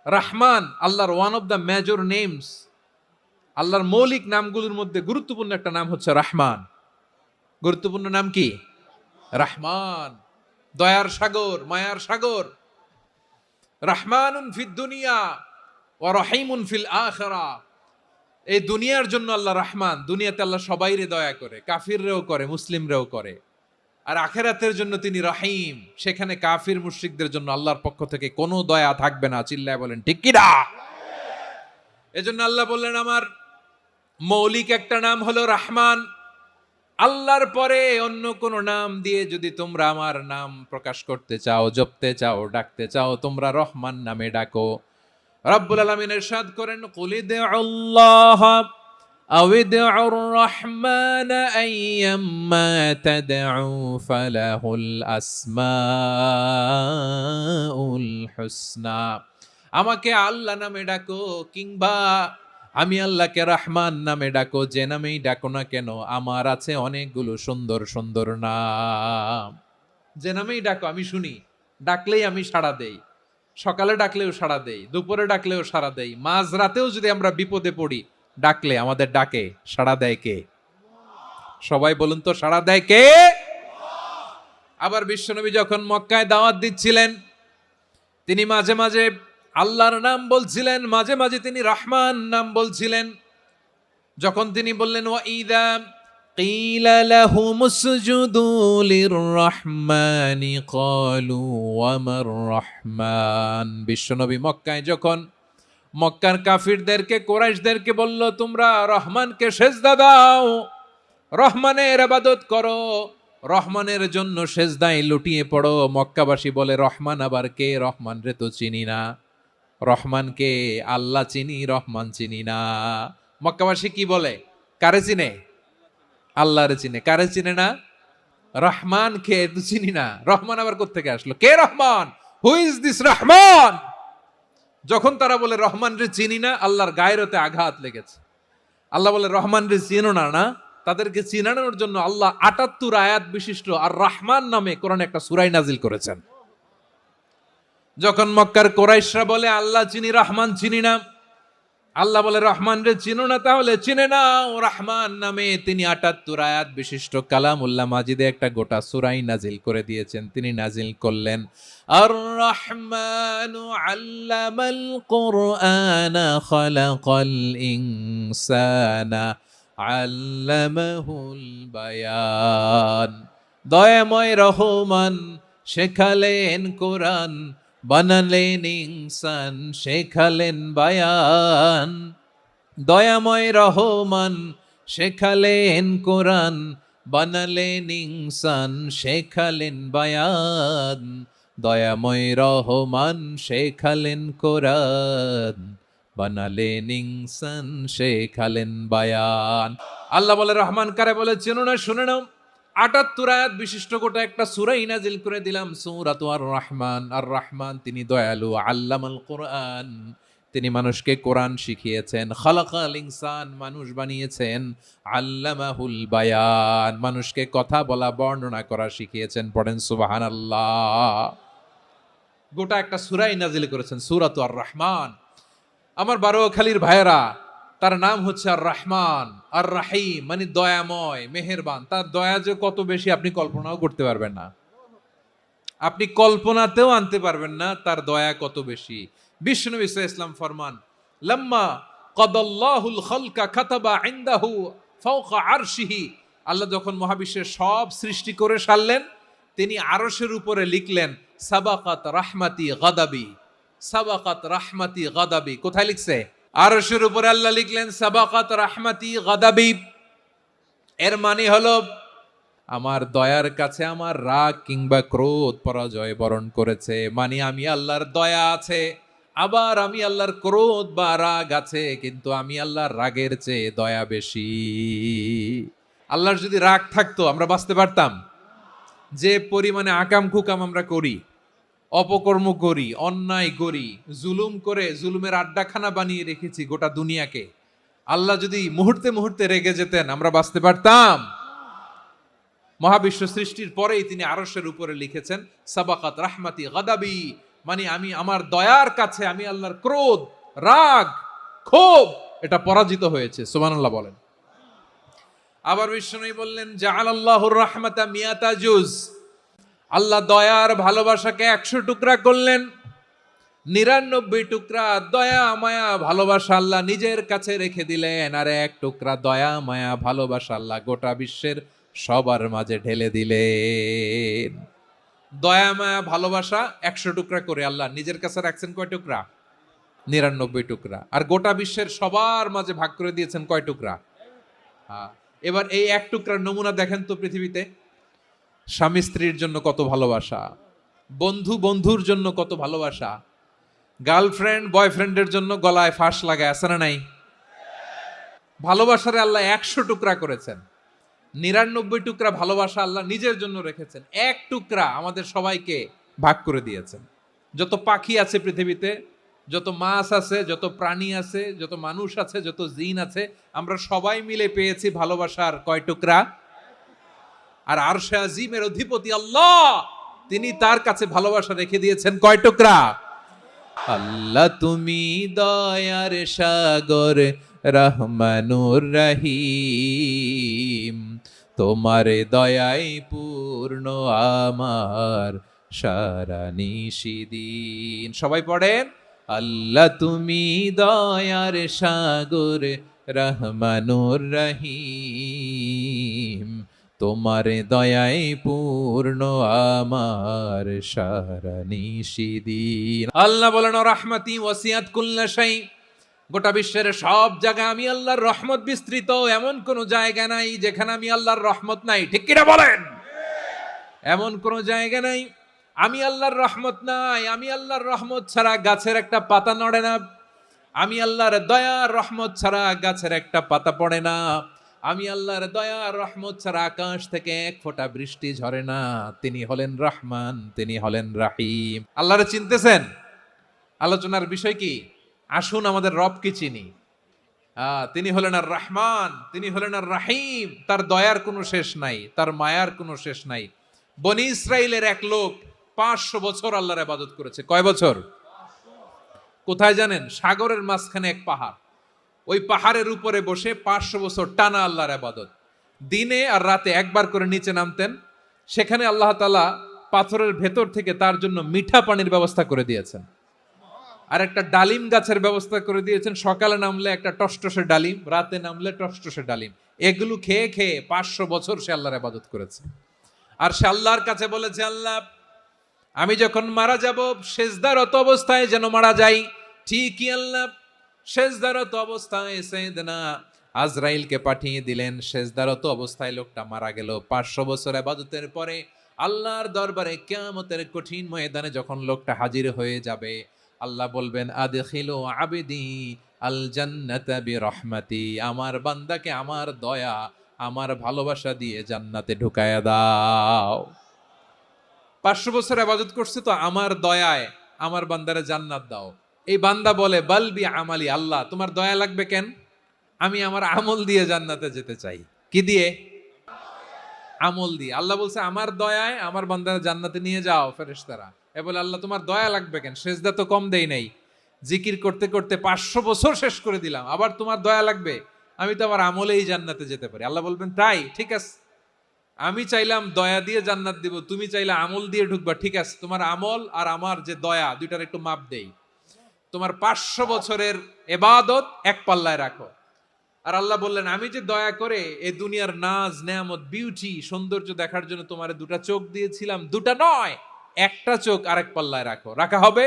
রহমান আল্লাহর one of the major names. আল্লাহর মৌলিক নামগুলোর মধ্যে গুরুত্বপূর্ণ একটা নাম হচ্ছে রহমান। গুরুত্বপূর্ণ নাম কি? রহমান, দয়ার সাগর, মায়ার সাগর। রহমানুন ফিদ দুনিয়া ওয়া রহিমুন ফিল আখিরা। এই দুনিয়ার জন্য আল্লাহ রহমান, দুনিয়াতে আল্লাহ সবাইরে দয়া করে, কাফিররেও করে, মুসলিমরেও করে। আর আখিরাতের জন্য তিনি রহিম, সেখানে কাফির মুশরিকদের জন্য আল্লাহর পক্ষ থেকে কোনো দয়া থাকবে না। চিল্লায় বলেন ঠিক কি না? এজন্য আল্লাহ বললেন আমার মৌলিক একটা নাম হলো রহমান। আল্লাহর পরে অন্য কোন নাম দিয়ে যদি তোমরা আমার নাম প্রকাশ করতে চাও, জপতে চাও, ডাকতে চাও, তোমরা রহমান নামে ডাকো। রব্বুল আলামিন ইরশাদ করেন, কুলিদুল্লাহ আউিদউর রহমান আইয়াম্মা তাদউ ফালাহুল আসমাউল হুসনা। আমাকে আল্লাহ নামে ডাকো, কিংবা আমি আল্লাহকে রহমান নামে ডাকো, যে নামেই ডাকো না কেন আমার আছে অনেকগুলো সুন্দর সুন্দর নাম। যে নামেই ডাকো আমি শুনি, ডাকলেই আমি সাড়া দেই। সকালে ডাকলেও সাড়া দেই, দুপুরে ডাকলেও সাড়া দেই, মাঝ রাতেও যদি আমরা বিপদে পড়ি, ডাকলে আমাদের ডাকে সাড়া দেয় কে? সবাই বলুন তো, সাড়া দেয় কে? আবার বিশ্বনবী যখন মক্কায় দাওয়াত দিচ্ছিলেন, তিনি মাঝে মাঝে আল্লাহর নাম বলছিলেন, মাঝে মাঝে তিনি রহমান নাম বলছিলেন। যখন তিনি বললেন ওয়াইদা কিলা লাহুমুসজুদু লিররহমানি ক্বালু ওয়ামার রহমান। বিশ্বনবী মক্কায় যখন মক্কার কাফিরদেরকে, কুরাইশদেরকে বলল, তোমরা রহমানকে সেজদা দাও, রহমানের ইবাদত করো, রহমানের জন্য সেজদায় লুটিয়ে পড়ো। মক্কাবাসী বলে, রহমান আবার কে? রহমান রে তো চিনি না। রহমানকে আল্লাহ চিনি, রহমান চিনি না। মক্কাবাসী কি বলে? কারে চিনে? আল্লাহরে চিনে। কারে চিনে না? রহমান কে তো চিনি না। রহমান আবার কোত্থেকে আসলো? কে Rahman? Who is this Rahman? যখন তারা বলে রহমান রে চিনি না, আল্লাহর গায়রতে আঘাত লেগেছে। আল্লাহ বলে, রহমান রে চিনো না? না, তাদেরকে চিনানোর জন্য আল্লাহ ৭৮ আয়াত বিশিষ্ট আর রহমান নামে কোরআনে একটা সূরা নাজিল করেছেন। যখন মক্কার কুরাইশরা বলে আল্লাহ চিনি, রহমান চিনি না, আল্লাহ বলে, রহমান রে চিনো না, তাহলে চিনে নাও রহমান নামে। তিনি ৭৮ আয়াত বিশিষ্ট কালামুল্লাহ মাজিদে একটা গোটা সূরাই নাজিল করে দিয়েছেন। তিনি নাজিল করলেন, আর রহমানু আল্লামাল কুরআনা খালাকাল ইনসানা আল্লামাহুল বায়ান। দয়াময় রহমান শেখালেন কোরআন, বানালেন ইনসান, শেখালেন বায়ান। দয়াময় রহমান শেখালেন কোরআন, বানালেন ইনসান, শেখালেন বায়ান। দয়াময় রহমান শেখালেন কোরআন, বানালেন ইনসান, শেখালেন বায়ান। আল্লাহ বলে, রহমান কারে বলে চেনো না? শুনে নাও। ৭৮ আয়াত বিশিষ্ট গোটা একটা সূরাই নাজিল করে দিলাম, সূরাতু আর রহমান। আর রহমান তিনি দয়ালু। আল্লামাল কোরআন, তিনি মানুষকে কোরআন শিখিয়েছেন। খালাকাল ইনসান, মানুষ বানিয়েছেন। আল্লামাহুল বায়ান, মানুষকে কথা বলা, বর্ণনা করা শিখিয়েছেন। পড়েন সুবহানাল্লাহ। গোটা একটা সূরাই নাজিল করেছেন, সূরাতু আর রহমান। আমার বারোয়াখালীর ভাইয়েরা, তার নাম হচ্ছে আর রহমান, আর রাহিম, মানে দয়াময়, মেহেরবান। তার দয়া যে কত বেশি আপনি কল্পনাও করতে পারবেন না, আপনি কল্পনাতেও আনতে পারবেন না তার দয়া কত বেশি। বিশ্বনবী সাল্লাল্লাহু আলাইহি ওয়াসাল্লাম ফরমান, লাম্মা কাদাল্লাহুল খালকা কাতাবা ইনদাহু ফাওকা আরশিহি। আল্লাহ যখন মহাবিশ্বের সব সৃষ্টি করে সারলেন, তিনি আরশের উপরে লিখলেন, সাবাকাত রাহমাতি গাদাবি। সাবাকাত রাহমাতি গাদাবি। কোথায় লিখছে? আরশের উপরে আল্লাহ লিখলেন, সাবাকাত রাহমাতি গাদাবি। এর মানে হলো, আমার দয়ার কাছে আমার রাগ কিংবা ক্রোধ পরাজয় বরণ করেছে। মানে আমি আল্লাহর দয়া আছে, আবার আমি আল্লাহর ক্রোধ বা রাগ আছে, কিন্তু আমি আল্লাহর রাগের চেয়ে দয়া বেশি। আল্লাহর যদি রাগ থাকতো আমরা বাঁচতে পারতাম? যে পরিমাণে আকাম কুকাম আমরা করি, অপকর্ম করি, অন্যায় করি, জুলুম করে জুলুমের আড্ডাখানা বানিয়ে রেখেছি গোটা দুনিয়াকে, আল্লাহ যদি মুহূর্তে মুহূর্তে রেগে যেতেন আমরা বাঁচতে পারতাম? মহাবিশ্ব সৃষ্টির পরেই তিনি আরশের উপরে লিখেছেন, সাবাকাত রাহমাতি গাদাবি। মানে আমি আমার দয়ার কাছে আমি আল্লাহর ক্রোধ, রাগ, ক্ষোভ এটা পরাজিত হয়েছে। সুবহানাল্লাহ বলেন। আবার বিষ্ণু বললেন, জাআলাল্লাহুর রাহমাতা মিয়াতা জুজ। আল্লাহ দয়ার ভালোবাসাকে ১০০ টুকরা করলেন। ৯৯ টুকরা দয়া মায়া ভালোবাসা আল্লাহ নিজের কাছে রেখে দিলেন, আর ১ টুকরা দয়া মায়া ভালোবাসা আল্লাহ গোটা বিশ্বের সবার মাঝে ঢেলে দিলেন। দয়া মায়া ভালোবাসা ১০০ টুকরা করে আল্লাহ নিজের কাছে রাখছেন কয় টুকরা? ৯৯ টুকরা। আর গোটা বিশ্বের সবার মাঝে ভাগ করে দিয়েছেন কয় টুকরা? এবার এই এক টুকরার নমুনা দেখেন তো পৃথিবীতে। স্বামী স্ত্রীর জন্য কত ভালোবাসা, বন্ধু বন্ধুর জন্য কত ভালোবাসা, গার্লফ্রেন্ড বয়ফ্রেন্ডের জন্য গলায় ফাঁস লাগায়, আছে না নাই? ভালোবাসারে আল্লাহ 100 টুকরা করেছেন, 99 টুকরা ভালোবাসা আল্লাহ নিজের জন্য রেখেছেন, এক টুকরা আমাদের সবাইকে ভাগ করে দিয়েছেন। যত পাখি আছে পৃথিবীতে, যত মাছ আছে, যত প্রাণী আছে, যত মানুষ আছে, যত জিন আছে, আমরা সবাই মিলে পেয়েছি ভালোবাসার কয় টুকরা? আর আরশে আজিমের অধিপতি আল্লাহ, তিনি তার কাছে ভালোবাসা রেখে দিয়েছেন কয় টুকরা? আল্লাহ তুমি দয়ার সাগর, রহমানুর রহিম, তোমার দয়াই পূর্ণ আমার সারা নিশিদিন। সবাই পড়েন, আল্লাহ তুমি দয়ার সাগর, রহমানুর রহিম, তোমার দয়াই পূর্ণ আমার সারা নিশিদিন। আল্লাহ বলেন, রাহমাতি ওয়াসিয়াত কুল্লা শাই, গোটা বিশ্বের সব জায়গায় আমি আল্লাহর রহমত বিস্তৃত, এমন কোন জায়গা নাই যেখানে আমি আল্লাহর রহমত নাই। ঠিক কিনা বলেন? এমন কোন জায়গা নাই আমি আল্লাহর রহমত নাই। আমি আল্লাহর রহমত ছাড়া গাছের একটা পাতা নড়ে না, আমি আল্লাহর দয়ার রহমত ছাড়া গাছের একটা পাতা পড়ে না, আমি আল্লাহর দয়ার রহমত ছাড়া আকাশ থেকে এক ফোঁটা বৃষ্টি ঝরে না। তিনি হলেন রহমান, তিনি হলেন রাহিম। আল্লাহরে চিনতেছেন? আলোচনার বিষয় কি? আসুন আমাদের রবকে চিনি। তিনি হলেন আর রহমান, তিনি হলেন আর রাহিম। তার দয়ার কোনো শেষ নাই, তার মায়ার কোনো শেষ নাই। বনি ইসরাইলের এক লোক 500 বছর আল্লাহর ইবাদত করেছে। কয় বছর? কোথায় জানেন? সাগরের মাঝখানে এক পাহাড়, ওই পাহাড়ের উপরে বসে 500 বছর টানা আল্লাহর ইবাদত। দিনে আর রাতে একবার করে নিচে নামতেন। সেখানে আল্লাহ তাআলা পাথরের ভেতর থেকে তার জন্য মিঠা পানির ব্যবস্থা করে দিয়েছেন, আর একটা ডালিম গাছের ব্যবস্থা করে দিয়েছেন। সকালে নামলে একটা টসটসে ডালিম, রাতে নামলে টসটসে ডালিম। এগুলো খেয়ে খেয়ে 500 বছর সে আল্লাহর ইবাদত করেছে। আর সে আল্লাহর কাছে বলেছে, আল্লাহ আমি যখন মারা যাব সেজদারত অবস্থায় যেন মারা যাই। ঠিকই আল্লাহ সেজদারত অবস্থায় সাইয়েদনা আজরাইলকে পাঠিয়ে দিলেন। সেজদারত অবস্থায় লোকটা মারা গেল। 500 বছর ইবাদতের পরে আল্লাহর দরবারে কিয়ামতের কঠিন ময়দানে যখন লোকটা হাজির হয়ে যাবে, আল্লাহ বলবেন, আদখিলু আবদি আল জান্নাতা বিরহমাতি, আমার বান্দাকে আমার দয়া, আমার ভালোবাসা দিয়ে জান্নাতে ঢুকায়া দাও। 500 বছর ইবাদত করছে তো আমার দয়ায় আমার বান্দারে জান্নাত দাও। এই বান্দা বলে, বালবি আমালি, আল্লাহ তোমার দয়া লাগবে কেন? আমি আমার আমল দিয়ে জান্নাতে যেতে চাই। কি দিয়ে? আমল দিয়ে। আল্লাহ বলছে, আমার দয়ায় আমার বান্দারে জান্নাতে নিয়ে যাও ফেরেশতারা। এ বলে, আল্লাহ তোমার দয়া লাগবে কেন? সেজদা তো কম দেই নাই, জিকির করতে করতে 500 বছর শেষ করে দিলাম, আবার তোমার দয়া লাগবে? আমি তো আমার আমলেই জান্নাতে যেতে পারি। আল্লাহ বলবেন, তাই ঠিক আছে, আমি চাইলাম দয়া দিয়ে জান্নাত দিব, তুমি চাইলে আমল দিয়ে ঢুকবা। ঠিক আছে, তোমার আমল আর আমার যে দয়া, দুইটার একটু মাপ দেই। তোমার 500 বছরের ইবাদত এক পাল্লায় রাখো। আর আল্লাহ বললেন, আমি যে দয়া করে এই দুনিয়ার নাজ নেয়ামত বিউটি সৌন্দর্য দেখার জন্য তোমার দুটা চোখ দিয়েছিলাম, দুটা নয় একটা চোখ আরেক পাল্লায় রাখো। রাখা হবে,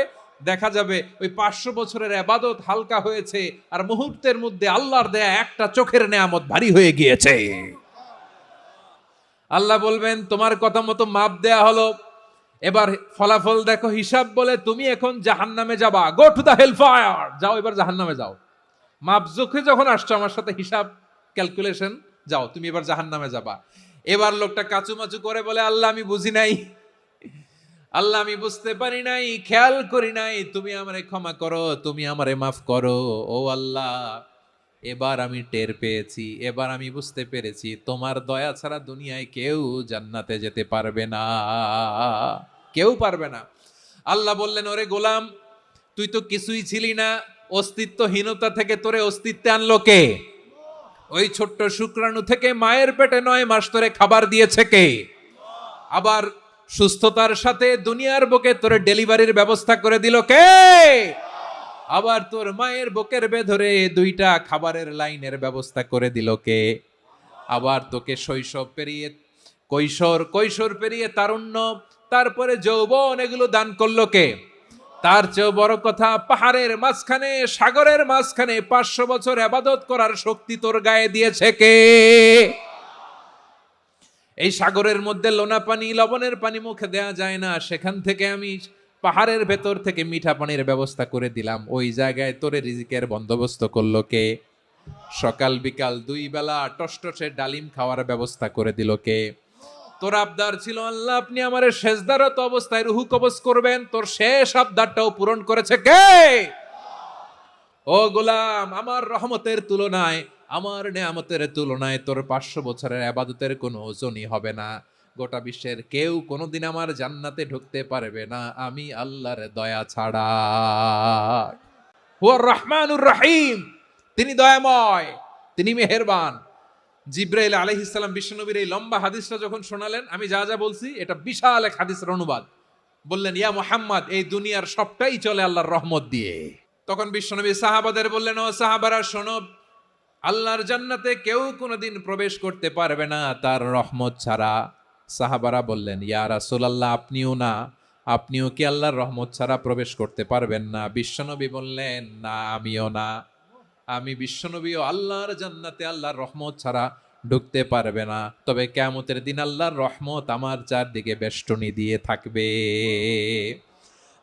দেখা যাবে ওই 500 বছরের ইবাদত হালকা হয়েছে, আর মুহূর্তের মধ্যে আল্লাহর দেয়া একটা চোখের নেয়ামত ভারী হয়ে গিয়েছে। আল্লাহ বলবেন, তোমার কথা মতো মাপ দেয়া হলো, এবার ফলাফল দেখো। হিসাব বলে, তুমি এখন জাহান্নামে যাবা, go to the hell fire, যাও এবার জাহান্নামে যাও। মাপ জোখে যখন আসছো আমার সাথে হিসাব ক্যালকুলেশন, যাও তুমি এবার জাহান্নামে যাবা। এবার লোকটা কাচুমাচু করে বলে, আল্লাহ আমি বুঝি নাই, আল্লাহ আমি বুঝতে পারি নাই, খেয়াল করি নাই, তুমি আমারে ক্ষমা করো, তুমি আমারে মাফ করো। ও আল্লাহ, এবার আমি টের পেয়েছি, এবার আমি বুঝতে পেরেছি, তোমার দয়া ছাড়া দুনিয়ায় কেউ জান্নাতে যেতে পারবে না, কেউ পারবে না। আল্লাহ বললেন, ওরে গোলাম, তুই তো কিছুই ছিলি না, অস্তিত্বহীনতা থেকে তোরে অস্তিত্বে আনলো কে? ওই ছোট্ট শুক্রাণু থেকে মায়ের পেটে 9 মাস ধরে খাবার দিয়েছে কে? আবার সুস্থতার সাথে দুনিয়ার বুকে তোরে ডেলিভারির ব্যবস্থা করে দিল কে? আবার তোর মায়ের বুকের ভেতরে 2টা খাবারের লাইনের ব্যবস্থা করে দিল কে? আবার তোকে শৈশব পেরিয়ে কৈশোর, কৈশোর পেরিয়ে তারুণ্য, তারপরে যৌবন, এগুলো দান করলো কে? তার চেয়েও বড় কথা, পাহাড়ের মাঝখানে, সাগরের মাঝখানে 500 বছর ইবাদত করার শক্তি তোর গায়ে দিয়েছে কে? এই সাগরের মধ্যে লোনা পানি, লবণের পানি মুখে দেয়া যায় না, সেখান থেকে আমি পাহাড়ের ভেতর থেকে মিঠা পানির ব্যবস্থা করে দিলাম। ওই জায়গায় তোরে রিজিকের বন্দোবস্ত করলো কে? সকাল বিকাল 2 বেলা টসটসে ডালিম খাওয়ার ব্যবস্থা করে দিল কে? তোর আবদার ছিল আল্লাহ আপনি আমারে সেজদারত অবস্থায় রুহু কবজ করবেন, তোর শেষ আবদারটাও পূরণ করেছে কে? ও গোলাম, আমার রহমতের তুলনায়, আমার নেয়ামতের তুলনায় তোর 500 বছরের ইবাদতের কোনো ওজনই হবে না। গোটা বিশ্বের কেউ কোনোদিন আমার জান্নাতে ঢুকতে পারবে না আমি আল্লাহর দয়া ছাড়া। হুয়ার রহমানুর রহিম, তিনি দয়াময়, তিনি মেহেরবান। জিব্রাইল আলাইহিস সালাম বিশ্বনবীর এই লম্বা হাদিসটা যখন শোনালেন, আমি যা যা বলছি এটা বিশাল এক হাদিসের অনুবাদ, বললেন ইয়া মুহাম্মদ, এই দুনিয়ার সবটাই চলে আল্লাহর রহমত দিয়ে। তখন বিশ্বনবী সাহাবাদের বললেন, ও সাহাবারা শোনো, আল্লাহর জান্নাতে কেউ কোনোদিন প্রবেশ করতে পারবে না তার রহমত ছাড়া। সাহাবারা বললেন, ইয়া রাসূলুল্লাহ, আপনিও না? আপনিও কি আল্লাহর রহমত ছাড়া প্রবেশ করতে পারবেন না? বিশ্বনবী বললেন, না, আমিও না। আমি বিশ্বনবীও আল্লাহর জান্নাতে আল্লাহর রহমত ছাড়া ঢুকতে পারবে না, তবে কিয়ামতের দিন আল্লাহর রহমত আমার চারদিকে বেষ্টনী দিয়ে থাকবে।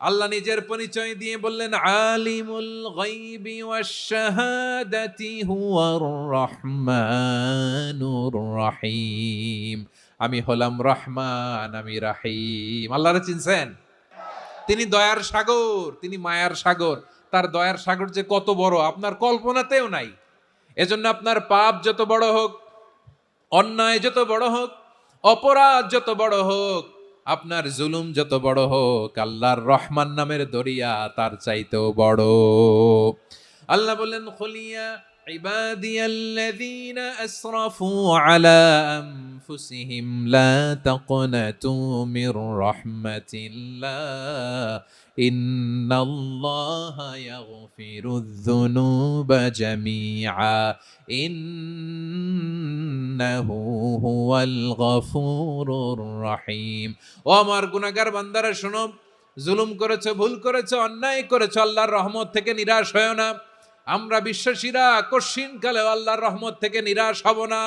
আল্লাহ নিজের পরিচয় দিয়ে বললেন, আলিমুল গায়বি ওয়াশ শাহাদাতি হুয়ার রহমানুর রহিম। আমি হলাম রহমান, আমি রাহিম। আল্লাহরে চিনছেন? তিনি দয়ার সাগর, তিনি মায়ার সাগর। তার দয়ার সাগর যে কত বড় আপনার কল্পনাতেও নাই। এজন্য আপনার পাপ যত বড় হোক, অন্যায় যত বড় হোক, অপরাধ যত বড় হোক, আপনার জুলুম যত বড় হোক, আল্লাহর রহমান নামের দরিয়া তার চাইতেও বড়। আল্লাহ বললেন, খুলিয়া ইবাদিয়াল্লাযীনা আসরাফু আলা আনফুসিহিম লা তাকনাতু মির রাহমাতিল্লাহ ইন্নাল্লাহা ইয়াগফিরুয যুনুবা জামিআ ইন্নাহু হুয়াল গফুরুর রহিম। ও আমার গুনাহগার বান্দারা শোনো, জুলুম করেছো, ভুল করেছো, অন্যায় করেছো, আল্লাহর রহমত থেকে নিরাশ হয়ো না। আমরা বিশ্বাসীরা কশিনকালে আল্লাহর রহমত থেকে নিরাশ হব না।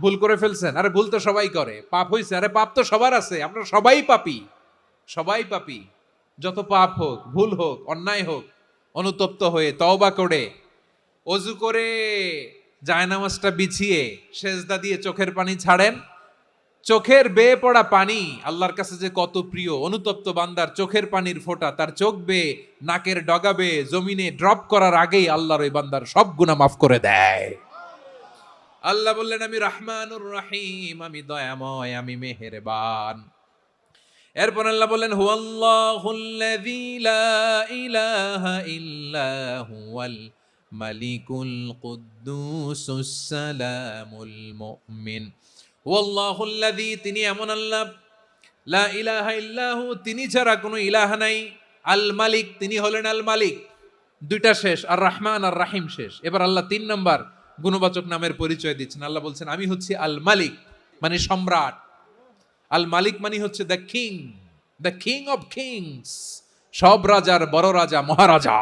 ভুল করে ফেলছেন, আরে ভুল তো সবাই করে। পাপ হইছে, আরে পাপ তো সবার আছে, আমরা সবাই পাপী, সবাই পাপী। যত পাপ হোক, ভুল হোক, অন্যায় হোক, অনুতপ্ত হয়ে তওবা করে, ওযু করে, জায়নামাজটা বিছিয়ে সেজদা দিয়ে চোখের পানি ছাড়েন। চোখের বেয়ে পড়া পানি আল্লাহর কাছে যে কত প্রিয়। অনুতপ্ত বান্দার চোখের পানির ফোঁটা তার চোখ বেয়ে, নাকের ডগা বেয়ে জমিনে ড্রপ করার আগেই আল্লাহর ওই বান্দার সব গুনাহ মাফ করে দেয়। আল্লাহ বললেন, আমি রহমানুর রহিম, আমি দয়াময়, আমি মেহেরবান। এরপর আল্লাহ বললেন, হুয়াল্লাহুল্লাযী লা ইলাহা ইল্লা হুয়াল মালিকুল কুদ্দুসুস সালামুল মুমিন। হুয়াল্লাহুল্লাযী, তিনি এমন আল্লাহ, লা ইলাহা ইল্লাহু, তিনি ছাড়া কোনো ইলাহ নাই। আল মালিক, তিনি হলেন আল মালিক। দুইটা শেষ, আর রহমান আর রাহিম শেষ। এবার আল্লাহ 3 নম্বর গুণবাচক নামের পরিচয় দিচ্ছেন। আল্লাহ বলছেন, আমি হচ্ছি আল মালিক, মানে সম্রাট। আল মালিক মানে হচ্ছে the king, the king of kings, সব রাজার বড় রাজা, মহারাজা।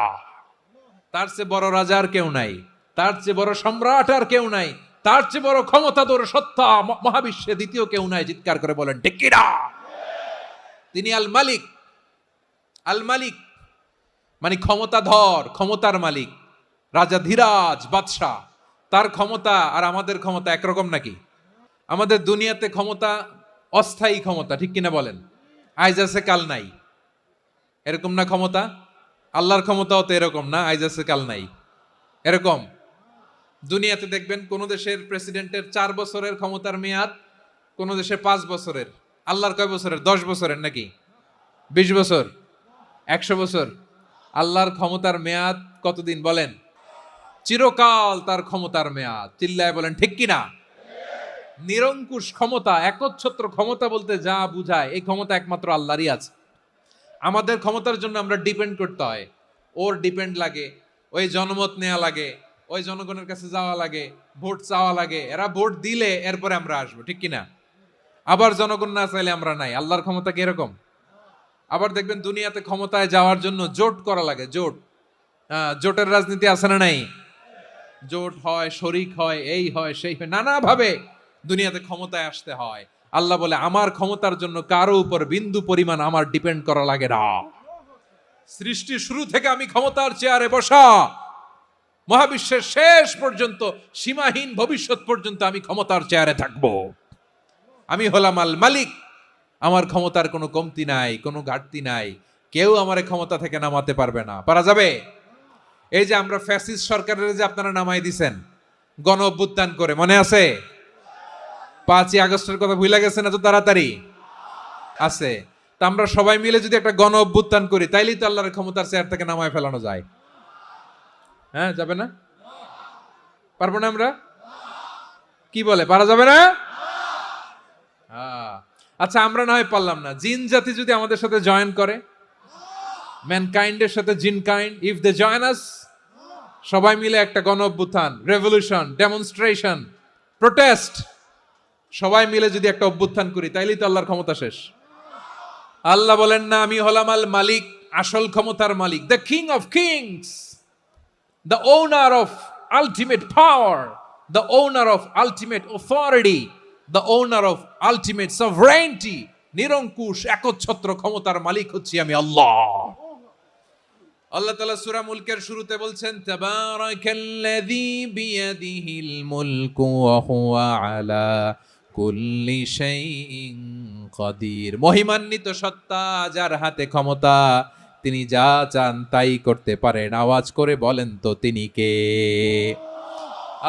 তার চেয়ে বড় রাজা আর কেউ নাই, তার চেয়ে বড় সম্রাট আর কেউ নাই, তার চেয়ে বড় ক্ষমতাধর সত্তা মহাবিশ্বে দ্বিতীয় কেউ নাই। চিৎকার করে বলেন ঠিক কিনা? তিনি আল মালিক। আল মালিক মানে ক্ষমতাধর, ক্ষমতার মালিক, রাজা ধীরাজ বাদশাহ। তার ক্ষমতা আর আমাদের ক্ষমতা একরকম নাকি? আমাদের দুনিয়াতে ক্ষমতা অস্থায়ী ক্ষমতা, ঠিক কিনা বলেন? আইজ আছে কাল নাই, এরকম না ক্ষমতা? আল্লাহর ক্ষমতাও তো এরকম না, আইজ আছে কাল নাই এরকম। দুনিয়াতে দেখবেন কোন দেশের প্রেসিডেন্টের 4 বছরের ক্ষমতার মেয়াদ, কোন দেশে 5 বছরের। আল্লাহর কয় বছরের? 10 বছরের নাকি 20 বছর, 100 বছর? আল্লাহর ক্ষমতার মেয়াদ কতদিন বলেন? চিরকাল তার ক্ষমতার মেয়াদ। চিল্লায় বলেন ঠিক কিনা? নিরঙ্কুশ ক্ষমতা, একচ্ছত্র ক্ষমতা বলতে যা বুঝায়, এই ক্ষমতা একমাত্র আল্লাহরই আছে। আমাদের ক্ষমতার জন্য আমরা ডিপেন্ড করতে হয়, ওর ডিপেন্ড লাগে, ওই জনমত নেওয়া লাগে, ওই জনগণের কাছে যাওয়া লাগে, ভোট চাওয়া লাগে, এরা ভোট দিলে এরপরে আমরা আসবো, ঠিক কিনা? আবার জনগণ না চাইলে আমরা নাই। আল্লাহর ক্ষমতা কি এরকম? আবার দেখবেন দুনিয়াতে ক্ষমতায় যাওয়ার জন্য জোট করা লাগে, জোট। জোটের রাজনীতি আছে না নাই? জোট হয়, শরিক হয়, এই হয় সেই হয়, নানাভাবে দুনিয়াতে ক্ষমতায় আসতে হয়। আল্লাহ বলে আমার ক্ষমতার জন্য কারো উপর বিন্দু পরিমাণ আমার ডিপেন্ড করা লাগে না। সৃষ্টির শুরু থেকে আমি ক্ষমতার চেয়ারে বসা, মহাবিশ্বের শেষ পর্যন্ত, সীমাহীন ভবিষ্যৎ পর্যন্ত আমি ক্ষমতার চেয়ারে থাকব। আমি হলাম আল মালিক। আমার ক্ষমতার কোনো কমতি নাই, কোনো ঘাটতি নাই। কেউ আমার ক্ষমতা থেকে নামাতে পারবে না। পারা যাবে? এই যে আমরা ফ্যাসিস্ট সরকারের যে আপনারা নামাই দিছেন গণ অভ্যুত্থান করে, মনে আছে? 5ই আগস্টের কথা ভুলে গেছেন এত তাড়াতাড়ি? আছে। তা আমরা সবাই মিলে যদি একটা গণ অভ্যুত্থান করি, তাইলেই তো আল্লাহর ক্ষমতার চেয়ার থেকে নামায় ফেলানো যায়। হ্যাঁ, যাবে না? পারবো না আমরা? কি বলে, পারা যাবে না? আচ্ছা, আমরা না হয় পারলাম না, জিন জাতি যদি আমাদের সাথে জয়েন করে, ম্যানকাইন্ডের সাথে জিনকাইন্ড, ইফ দে জয়েন আস, সবাই মিলে একটা গণ অভ্যুত্থান, রেভলিউশন, ডেমনস্ট্রেশন, প্রোটেস্ট, সবাই মিলে যদি একটা অভ্যুত্থান করি, তাইলেই তো আল্লাহর ক্ষমতা শেষ। আল্লাহ বলেন না আমি হলাম আল মালিক, আসল ক্ষমতার মালিক, the king of kings, the owner of ultimate power, the owner of ultimate authority, the owner of ultimate sovereignty. নিরঙ্কুশ একচ্ছত্র ক্ষমতার মালিক হচ্ছি আমি আল্লাহ। আল্লাহ তাআলা সূরা মুলকের শুরুতে বলছেন তাবারাকাল্লাযী বিয়াদিহিল মুলকু ওয়া হুয়া আলা কুল্লি শাইইন কাদির। মহিমান্বিত সত্তা, যার হাতে ক্ষমতা, তিনি যা চান তাই করতে পারেন। আওয়াজ করে বলেন তো তিনি কে?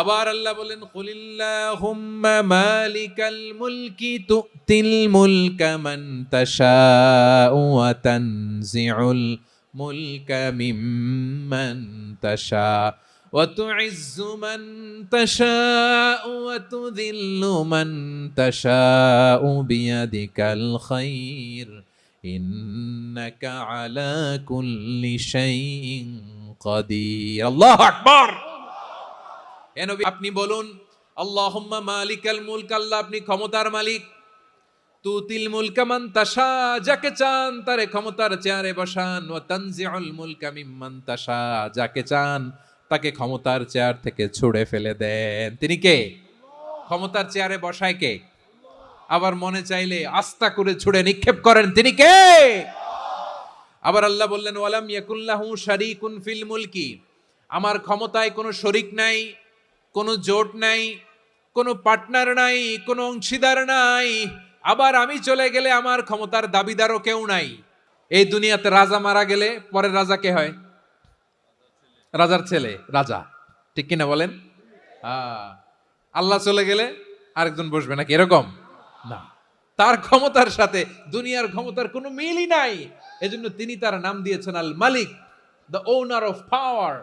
আবার আল্লাহ বলেন কুলিল্লাহুম্মা মালিকাল মুলকি তুতিল মুলকা মান তাশাউ ওয়া তানজিউল মুলকা মিম্মান তাশা ওয়া তুইজ্জু মান তাশাউ ওয়া তুযিল্লু মান তাশাউ বিয়াদিকাল খায়র ইন্নাকা আলা কুল্লি শাইইন কাদির। আল্লাহু আকবার। এ নবী আপনি বলুন আল্লাহুম্মা মালিকাল মুলক, আল্লাহ আপনি ক্ষমতার মালিক। তুতিল মুলকা মান তাশা, যাকে চান তারে ক্ষমতার চেয়ারে বসান। ওয়া তানজিউল মুলকা মিম্মান তাশা, যাকে চান তাকে ক্ষমতার চেয়ার থেকে ছুঁড়ে ফেলে দেন। তিনি কে? ক্ষমতার চেয়ারে বসায় কে? আবার মনে চাইলে আস্থা করে ছুঁড়ে নিক্ষেপ করেন, তিনি কে? আবার আল্লাহ বললেন ওয়ালাম ইয়াকুল্লাহু শারীকুন ফিল মুলকি, আমার ক্ষমতায় কোনো শরিক নাই, কোনো জোট নাই, কোনো পার্টনার নাই, কোনো অংশীদার নাই। আবার আমি চলে গেলে আমার ক্ষমতার দাবিদারও কেউ নাই। এই দুনিয়াতে রাজা মারা গেলে পরের রাজা কে হয়? রাজার ছেলে রাজা, ঠিক কিনা বলেন? আল্লাহ চলে গেলে আরেকজন বসবে নাকি? এরকম না, তার ক্ষমতার সাথে দুনিয়ার ক্ষমতার কোনো মিলই নাই। এজন্য তিনি তার নাম দিয়েছেন আল মালিক, the owner of power,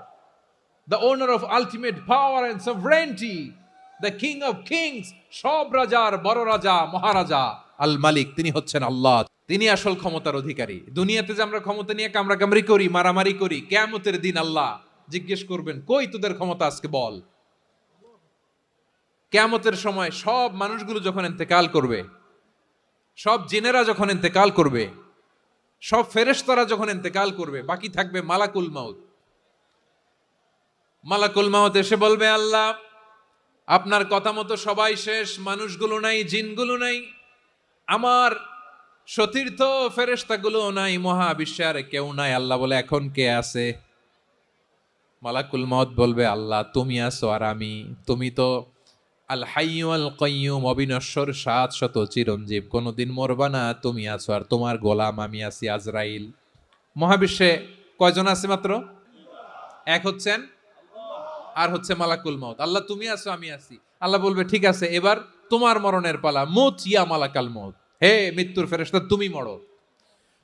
the owner of ultimate power and sovereignty, the king of kings, সব রাজার বড় রাজা, মহারাজা আল মালিক, তিনি হচ্ছেন আল্লাহ। তিনি আসল ক্ষমতার অধিকারী। দুনিয়াতে যে আমরা ক্ষমতা নিয়ে কামড়াকামড়ি করি, মারামারি করি, কিয়ামতের দিন আল্লাহ জিজ্ঞেস করবেন কই তোদের ক্ষমতা আজকে বল। কিয়ামতের সময় সব মানুষগুলো যখন ইন্তেকাল করবে, সব জিনেরা যখন ইন্তেকাল করবে, সব ফেরেশতারা যখন ইন্তেকাল করবে, বাকি থাকবে মালাকুল মাউত। মালাকুল মাউত এসে বলবে আল্লাহ আপনার কথা মতো সবাই শেষ, মানুষগুলো নাই, জিনগুলো নাই, আমার সতীর্থ ফেরেশতাগুলো নাই, মহাবিশ্বে আর কেউ নাই। আল্লাহ বলে এখন কে আছে? মালাকুল মাউত বলবে আল্লাহ তুমি আছো আর আমি। তুমি তো আল হাইয়্যু আল কাইয়্যুম, অবিনশ্বর, শাশ্বত, চিরঞ্জীব, কোনোদিন মরবা না, তুমি আছো আর তোমার গোলাম আমি আছি আজরাইল। মহাবিশ্বে কয়জন আছে? মাত্র এক হচ্ছেন, আর হচ্ছে মালাকুল মাউত। আল্লাহ তুমি আছো আমি আছি। আল্লাহ বলবে ঠিক আছে এবার তোমার মরণের পালা, মুত ইয়া মালাকাল মাউত, হে মৃত্যুর ফেরেশতা তুমি মরো।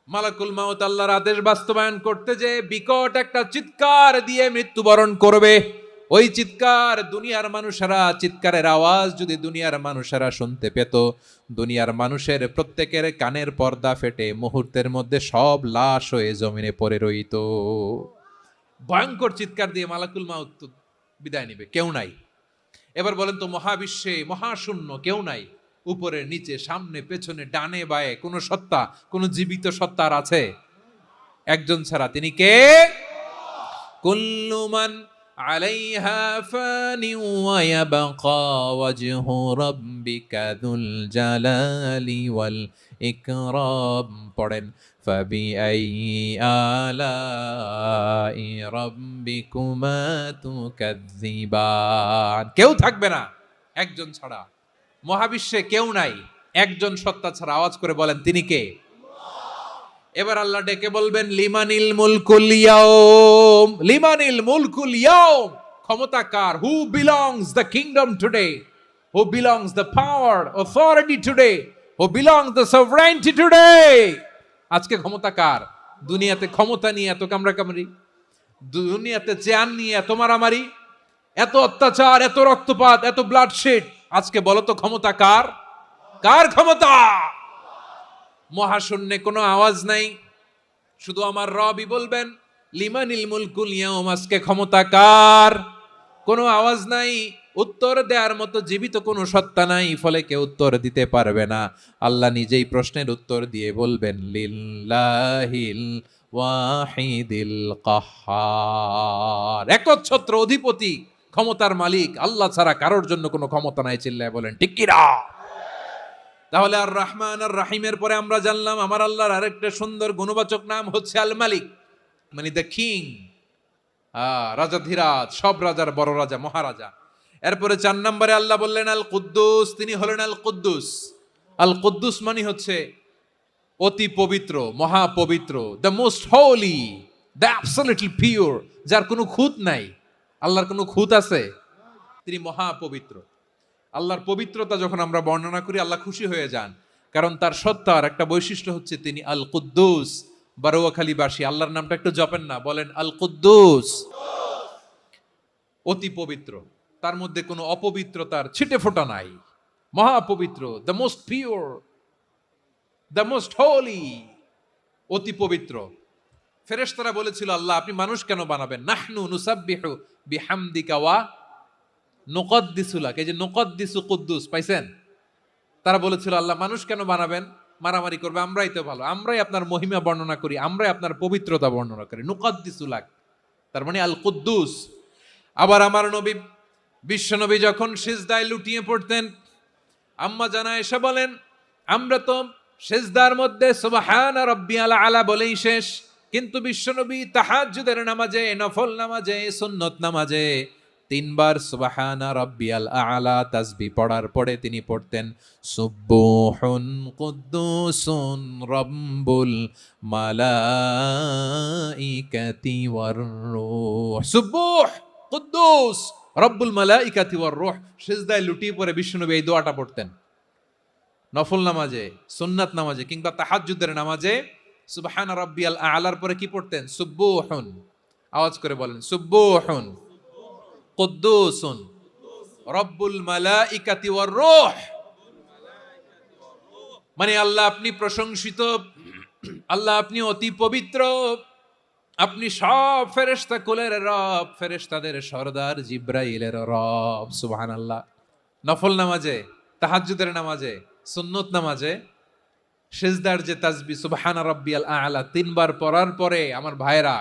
মালাকুল মাউত আল্লাহর আদেশ বাস্তবায়ন করতে যে বিকট একটা চিৎকার দিয়ে মৃত্যুবরণ করবে। ওই চিৎকার দুনিয়ার মানুষেরা, চিৎকারের আওয়াজ যদি দুনিয়ার মানুষেরা শুনতে পেত, দুনিয়ার মানুষের প্রত্যেকের কানের পর্দা ফেটে মুহূর্তের মধ্যে সব লাশ হয়ে জমিনে পড়ে রইত। ভয়ঙ্কর চিৎকার দিয়ে মালাকুল মাউত বিদায় নিবে, কেউ নাই। এবার বলেন তো মহাবিশ্বে মহাশূন্য, কেউ নাই। উপরে নিচে সামনে পেছনে ডানে বায়ে কোন সত্তা, কোন জীবিত সত্তার আছে? একজন ছাড়া, তিনি কে? কুল্লু মান আলাইহা ফানি ওয়া ইয়াবকা ওয়াজহু রাব্বিকা যুল জালালি ওয়াল ইকরাম। পড়েন ফাবিআইয়ি আলাই রাব্বিকুমা তুকাযযিবান। কেউ থাকবে না একজন ছাড়া, মহাবিশ্বে কেউ নাই একজন সত্তা ছাড়া। আওয়াজ করে বলেন তিনি কে? এবার আল্লাহ ডেকে বলবেন লিমানিল মুলকুল ইয়াউম, লিমানিল মুলকুল ইয়াউম। ক্ষমতা কার? Who belongs the kingdom today, who belongs the power authority today, who belongs the sovereignty today. আজকে ক্ষমতা কার? দুনিয়াতে ক্ষমতা নিয়ে এত কামড়াকামড়ি, দুনিয়াতে চেয়ার নিয়ে এত মারামারি, এত অত্যাচার, এত রক্তপাত, এত ব্লাডশেড। আজকে বলো তো ক্ষমতা কার? কার ক্ষমতা? মহাশূন্যে কোনো আওয়াজ নাই, শুধু আমার রবই বলবেন লিমানিল মুলকুল ইয়াউম। আজকে ক্ষমতা কার? কোনো আওয়াজ নাই, উত্তর দেওয়ার মতো জীবিত কোনো সত্তা নাই, ফলে কেউ উত্তর দিতে পারবে না। আল্লাহ নিজেই প্রশ্নের উত্তর দিয়ে বলবেন লিল্লাহিল ওয়াহিদিল কাহ্হার। একচ্ছত্র অধিপতি, ক্ষমতার মালিক আল্লাহ ছাড়া কারোর জন্য কোনো ক্ষমতা নাই। চিল্লায় বলেন ঠিক কি না? তাহলে আর রহমান আর রাহিমের পরে আমরা জানলাম আমার আল্লাহর আরেকটা সুন্দর গুণবাচক নাম হচ্ছে আল মালিক, মানে দ্য কিং, রাজাধিরাজ, সব রাজার বড় রাজা, মহারাজা। এরপরে 4 নম্বরে আল্লাহ বললেন আল কুদ্দুস, তিনি হলেন আল কুদ্দুস। আল কুদ্দুস মানে হচ্ছে অতি পবিত্র, মহাপবিত্র, the most holy, the absolutely pure, যার কোনো খুঁত নাই। আল্লাহর কোনো খুঁত আছে? তিনি মহাপবিত্র। আল্লাহর পবিত্রতা যখন আমরা বর্ণনা করি আল্লাহ খুশি হয়ে যান, কারণ তার সত্তার একটা বৈশিষ্ট্য হচ্ছে তিনি আল কুদ্দুস। বারোয়াখালীবাসী আল্লাহর নামটা একটু জপেন না, বলেন আল কুদ্দুস। অতি পবিত্র, তার মধ্যে কোনো অপবিত্রতার ছিটে ফোঁটা নাই, মহাপবিত্র, the most pure, the most holy, অতি পবিত্র। ফেরেশতারা বলেছিল আল্লাহ আপনি মানুষ কেন বানাবেন? নাহনু নুসাব্বিহু বিহামদিকা ওয়া নুকদ্দিসু লাক। এই যে নুকদ্দিসু কুদ্দুস পাইছেন? তারা বলেছিল আল্লাহ মানুষ কেন বানাবেন? মারামারি করবে, আমরাই তো ভালো, আমরাই আপনার মহিমা বর্ণনা করি, আমরাই আপনার পবিত্রতা বর্ণনা করি। নুকদ্দিসু লাক, তার মানে আল কুদ্দুস। আবার আমার নবী, বিশ্ব নবী যখন সিজদায় লুটিয়ে পড়তেন, আম্মা জানা এসে বলেন আমরা তো সিজদার মধ্যে সুবহান রাব্বিয়াল আলা বলেই শেষ, কিন্তু বিশ্বনবী তাহাজ্জুদের নামাজে, নফল নামাজে, সুন্নত নামাজে 3 বার সুবহানা রাব্বিয়াল আলা তাসবিহ পড়ার পরে তিনি পড়তেন সুবহুন কুদ্দুসুন রাব্বুল মালাইকাতি ওয়ার রূহ। সুবহ কুদ্দুস রব্বুল মালাইকাতি ওয়ার রূহ। সিজদায় লুটিয়ে পড়ে বিশ্বনবী এই দোয়াটা পড়তেন। নফল নামাজে, সুন্নাত নামাজে কিংবা তাহাজ্জুদের নামাজে সুবহানা রাব্বিয়াল আলার পরে কি পড়তেন? সুবহুন। আওয়াজ করে বলেন সুবহুন কুদ্দুসুন রব্বুল মালাইকাতি ওয়ার রূহ। মানে আল্লাহ আপনি প্রশংসিত, আল্লাহ আপনি অতি পবিত্র, আপনি সব ফেরেশতা কুলের রব, ফেরেশতাদের সরদার জিব্রাইলের রব। সুবহানাল্লাহ। নফল নামাজে, তাহাজ্জুদের নামাজে, সুন্নত নামাজে সিজদার যে তাসবিহ সুবহানা রাব্বিয়াল আলা 3 বার পড়ার পরে আমার ভাইরা,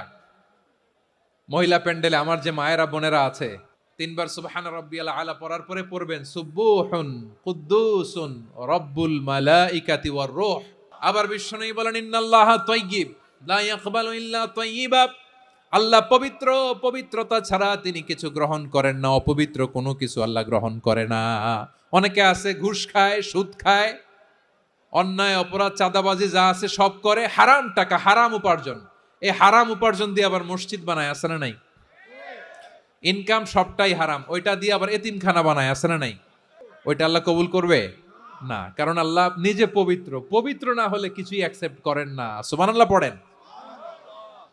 মহিলা প্যান্ডেলে আমার যে মায়েরা বোনেরা আছে, 3 বার সুবহানা রাব্বিয়াল আলা পড়ার পরে পড়বেন সুবহুন কুদ্দুসুন রব্বুল মালাইকাতি ওয়ার রূহ। আবার বিশ্বনবী বলেন ইন্নাল্লাহা তাইয়্যিব লা ইয়াকবালু ইল্লা তাইয়্যিবা। আল্লাহ পবিত্র, পবিত্রতা ছাড়া তিনি কিছু গ্রহণ করেন না, অপবিত্র কোনো কিছু আল্লাহ গ্রহণ করে না। অনেকে আছে ঘুষ খায়, সুদ খায়, অন্যায় অপরাধ চাঁদাবাজি যা আছে সব করে, হারাম টাকা, হারাম উপার্জন। এই হারাম উপার্জন দিয়ে আবার মসজিদ বানায়, আছে না নাই? ইনকাম সবটাই হারাম, ওইটা দিয়ে আবার এতিমখানা বানায়, আছে না নাই? ওইটা আল্লাহ কবুল করবে না, কারণ আল্লাহ নিজে পবিত্র। পবিত্র না হলে কিছুই অ্যাকসেপ্ট করেন না। সুবহানাল্লাহ পড়েন।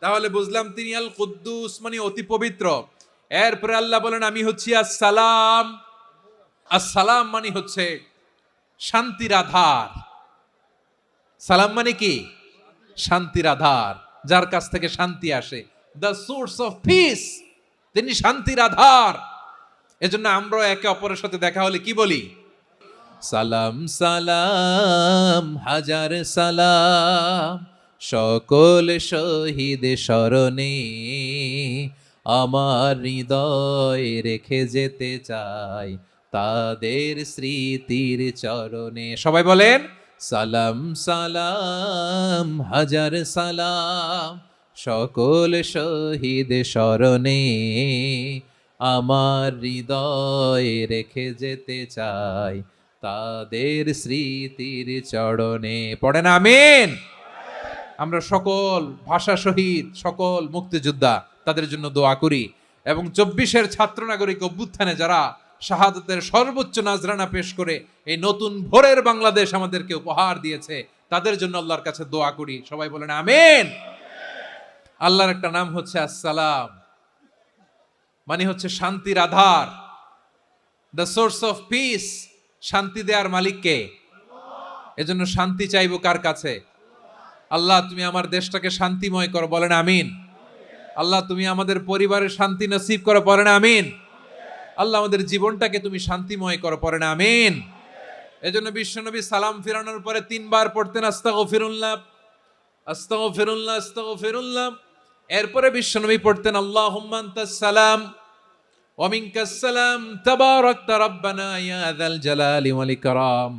তাহলে বুঝলাম তিনি আল কুদ্দুস মানে অতি পবিত্র। এরপরে আল্লাহ বলেন আমি হচ্ছি আসসালাম। আসসালাম মানে হচ্ছে শান্তির আধার। সালাম মানে কি? শান্তির আধার, যার কাছ থেকে শান্তি আসে, দ্য সোর্স অফ পিস। তিনি শান্তির আধার। এজন্য আমরা একে অপরের সাথে দেখা হলে কি বলি? সালাম সালাম হাজার সালাম সকল শহীদ স্মরণে আমার হৃদয় রেখে যেতে চাই তাদের স্মৃতির চরণে। সবাই বলেন সালাম সালাম হাজার সালাম সকল শহীদ স্মরণে আমার হৃদয় রেখে যেতে চাই তাদের স্মৃতির চরণে। পড়েন আমিন। আমরা সকল ভাষা শহীদ, সকল মুক্তিযোদ্ধা তাদের জন্য দোয়া করি এবং 24-এর ছাত্র নাগরিক অভ্যুত্থানে যারা শাহাদাতের সর্বোচ্চ নাজরানা পেশ করে এই নতুন ভোরের বাংলাদেশ আমাদেরকে উপহার দিয়েছে তাদের জন্য আল্লাহর কাছে দোয়া করি। সবাই বলেন আমিন। আল্লাহর একটা নাম হচ্ছে আসসালাম, মানে হচ্ছে শান্তির আধার, দ্য সোর্স অফ পিস। শান্তি দেওয়ার মালিককে, এজন্য শান্তি চাইবো কার কাছে? আল্লাহ তুমি আমার দেশটাকে শান্তিময় করো, বলেন আমিন। আল্লাহ তুমি আমাদের পরিবারের শান্তি নসিব করো, বলেন আমিন। আল্লাহ আমাদের জীবনটাকে তুমি শান্তিময় করো, পড়েন আমিন। এজন্য বিশ্বনবী সালাম ফিরানোর পরে 3 বার পড়তেন আস্তাগফিরুল্লাহ আস্তাগফিরুল্লাহ আস্তাগফিরুল্লাহ। এরপরে বিশ্বনবী পড়তেন আল্লাহুম্মা আনতাস সালাম ওয়া মিনকাস সালাম তাবারাকতা রাব্বানা ইয়া যাল জালালি ওয়াল ইকরাম।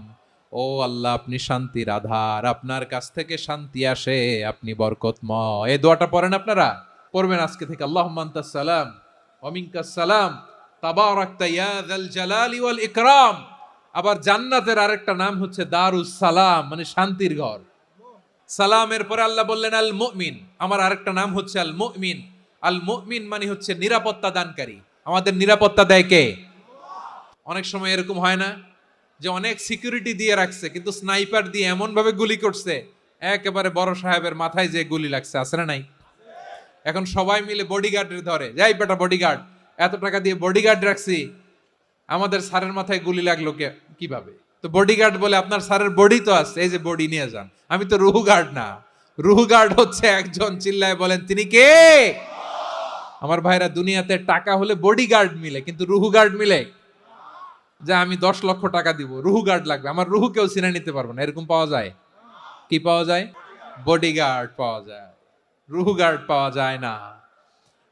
ও আল্লাহ আপনি শান্তির আধার, আপনার কাছ থেকে শান্তি আসে, আপনি বরকতময়। এই দোয়াটা পড়েন, আপনারা পড়বেন আজকে থেকে। আল্লাহুম্মা আনতাস সালাম ওয়া মিনকাস সালাম তাবারাকতা ইয়া যাল জালালি ওয়াল ইকরাম। আবার জান্নাতের আরেকটা নাম হচ্ছে দারুস সালাম, মানে শান্তির ঘর। সালামের পরে আল্লাহ বললেন আল মুমিন, আমার আরেকটা নাম হচ্ছে আল মুমিন। আল মুমিন মানে হচ্ছে নিরাপত্তা দানকারী। আমাদের নিরাপত্তা দেয় কে? অনেক সময় এরকম হয় না যে অনেক সিকিউরিটি দিয়ে রাখছে কিন্তু স্নাইপার দিয়ে এমন ভাবে গুলি করছে একেবারে বড় সাহেবের মাথায় যে গুলি লাগছে, আছে না নাই? এখন সবাই মিলে বডিগার্ডের ধরে, যাই বেটা বডিগার্ড, এত টাকা দিয়ে বডিগার্ড রাখছি, আমাদের স্যারের মাথায় গুলি লাগলো কিভাবে? তো বডিগার্ড বলে আপনার স্যারের বডি তো আছে, এই যে বডি নিয়ে যান। আমি তো রুহু গার্ড না, রুহু গার্ড হচ্ছে একজন, চিল্লায় বলেন তিনি কে? আমার ভাইরা, দুনিয়াতে টাকা হলে বডিগার্ড মিলে, কিন্তু রুহু গার্ড মিলে? যে আমি 10 লক্ষ টাকা দিব, রুহু গার্ড লাগবে, আমার রুহু কেউ চিনে নিতে পারবো না, এরকম পাওয়া যায়? কি পাওয়া যায়? বডিগার্ড পাওয়া যায়, রুহু গার্ড পাওয়া যায় না।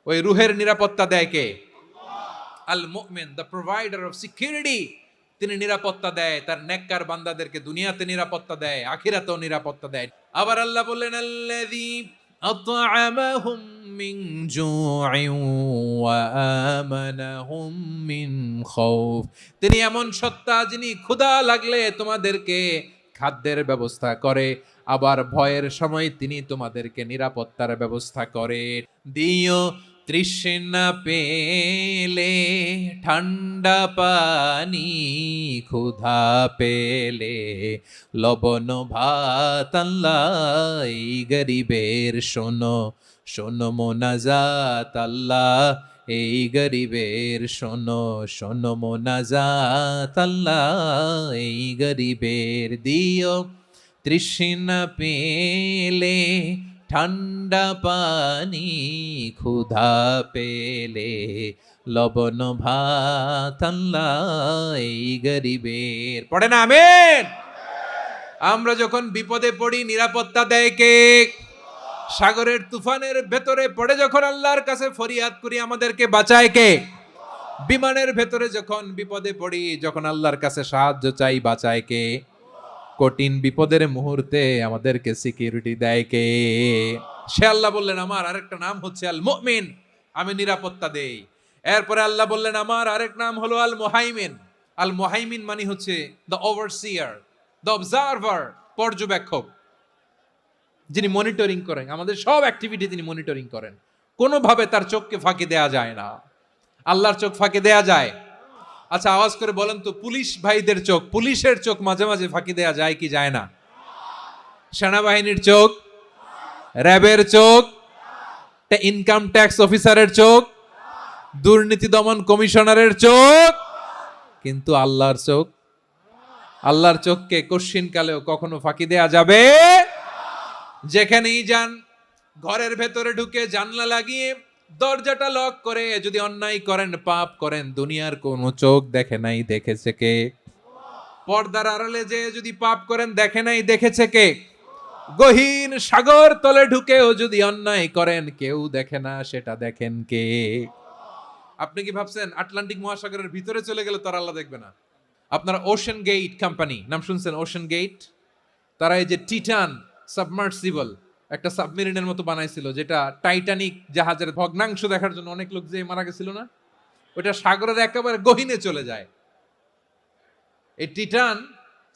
ওই রুহের নিরাপত্তা দেয় কে? আল মুমিন, দ্য প্রোভাইডার অফ সিকিউরিটি। তিনি নিরাপত্তা দেয় তার নেককার বান্দাদেরকে, দুনিয়াতে নিরাপত্তা দেয়, আখিরাতেও নিরাপত্তা দেয়। আবার আল্লাহ বললেন আল্লাযী আত'আমাহুম মিন জু'ইন ওয়া আমানাহুম মিন খাউফ। তিনি এমন সত্তা যিনি ক্ষুধা লাগলে তোমাদেরকে খাদ্যের ব্যবস্থা করে, আবার ভয়ের সময় তিনি তোমাদেরকে নিরাপত্তার ব্যবস্থা করে। দিও তৃষ্ণা পেলে ঠান্ডা পানি, ক্ষুধা পেলে লবণ ভাত। আল্লাহ এই গরিবের শোনো শোনো মোনাজাত, আল্লাহ এই গরিবের শোনো শোনো মোনাজাত, আল্লাহ এই গরিবের। দিও তৃষ্ণা পেলে ঠান্ডা পানি, ক্ষুধা পেলে লবণ ভাত, আল্লাহ এই গরিবের। পড়েন আমিন। আমরা যখন বিপদে পড়ি নিরাপত্তা দেয় কে? সাগরের তুফানের ভেতরে পড়ে যখন আল্লাহর কাছে ফরিয়াদ করি আমাদেরকে বাঁচায় কে? বিমানের ভেতরে যখন বিপদে পড়ি, যখন আল্লাহর কাছে সাহায্য চাই, বাঁচায় কে? কঠিন বিপদের মুহূর্তে আমাদেরকে সিকিউরিটি দেয় কে? সে আল্লাহ বললেন আমার আরেকটা নাম হচ্ছে আল মুমিন, আমি নিরাপত্তা দেই। এরপরে আল্লাহ বললেন আমার আরেক নাম হলো আল মুহাইমিন। আল মুহাইমিন মানে হচ্ছে দ্য ওভারসিয়ার, দ্য অবজারভার, পর্যবেক্ষক, যিনি মনিটরিং করেন আমাদের সব অ্যাক্টিভিটি, তিনি মনিটরিং করেন। কোনোভাবে তার চোখকে ফাঁকি দেয়া যায় না। আল্লাহর চোখ ফাঁকি দেয়া যায়? আচ্ছা আওয়াজ করে বলেন তো, পুলিশ ভাইদের চোখ, পুলিশের চোখ মাঝে মাঝে ফাঁকি দেয়া যায় কি যায় না? সেনাবাহিনীর চোখ, র্যাবের চোখ, ইনকাম ট্যাক্স অফিসারের চোখ, দুর্নীতি দমন কমিশনারের চোখ, কিন্তু আল্লাহর চোখ? আল্লাহর চোখকে কশ্চিন কালেও কখনো ফাঁকি দেয়া যাবে? যেখানেই যান, ঘরের ভেতরে ঢুকে জানলা লাগিয়ে দরজাটা লক করে যদি অন্যায় করেন, পাপ করেন, দুনিয়ার কোন চোখ দেখে নাই, দেখেছে কে? পর্দার আড়ালে যে যদি পাপ করেন দেখে নাই, দেখেছে কে? গহীন সাগর তলে ঢুকেও যদি অন্যায় করেন কেউ দেখে না, সেটা দেখেন কে? আপনি কি ভাবছেন আটলান্টিক মহাসাগরের ভিতরে চলে গেলে তার আল্লাহ দেখবে না? আপনারা ওশেন গেট কোম্পানি নাম শুনছেন? ওশেন গেট, তারা এই যে টিটান সাবমার্সিবল একটা সাবমেরিনের মতো বানাইছিল, যেটা টাইটানিক জাহাজের ভগ্নাংশ দেখার জন্য অনেক লোক যে মারা গেছিল না, ওটা সাগরের একেবারে গহীনে চলে যায়। এই টিটান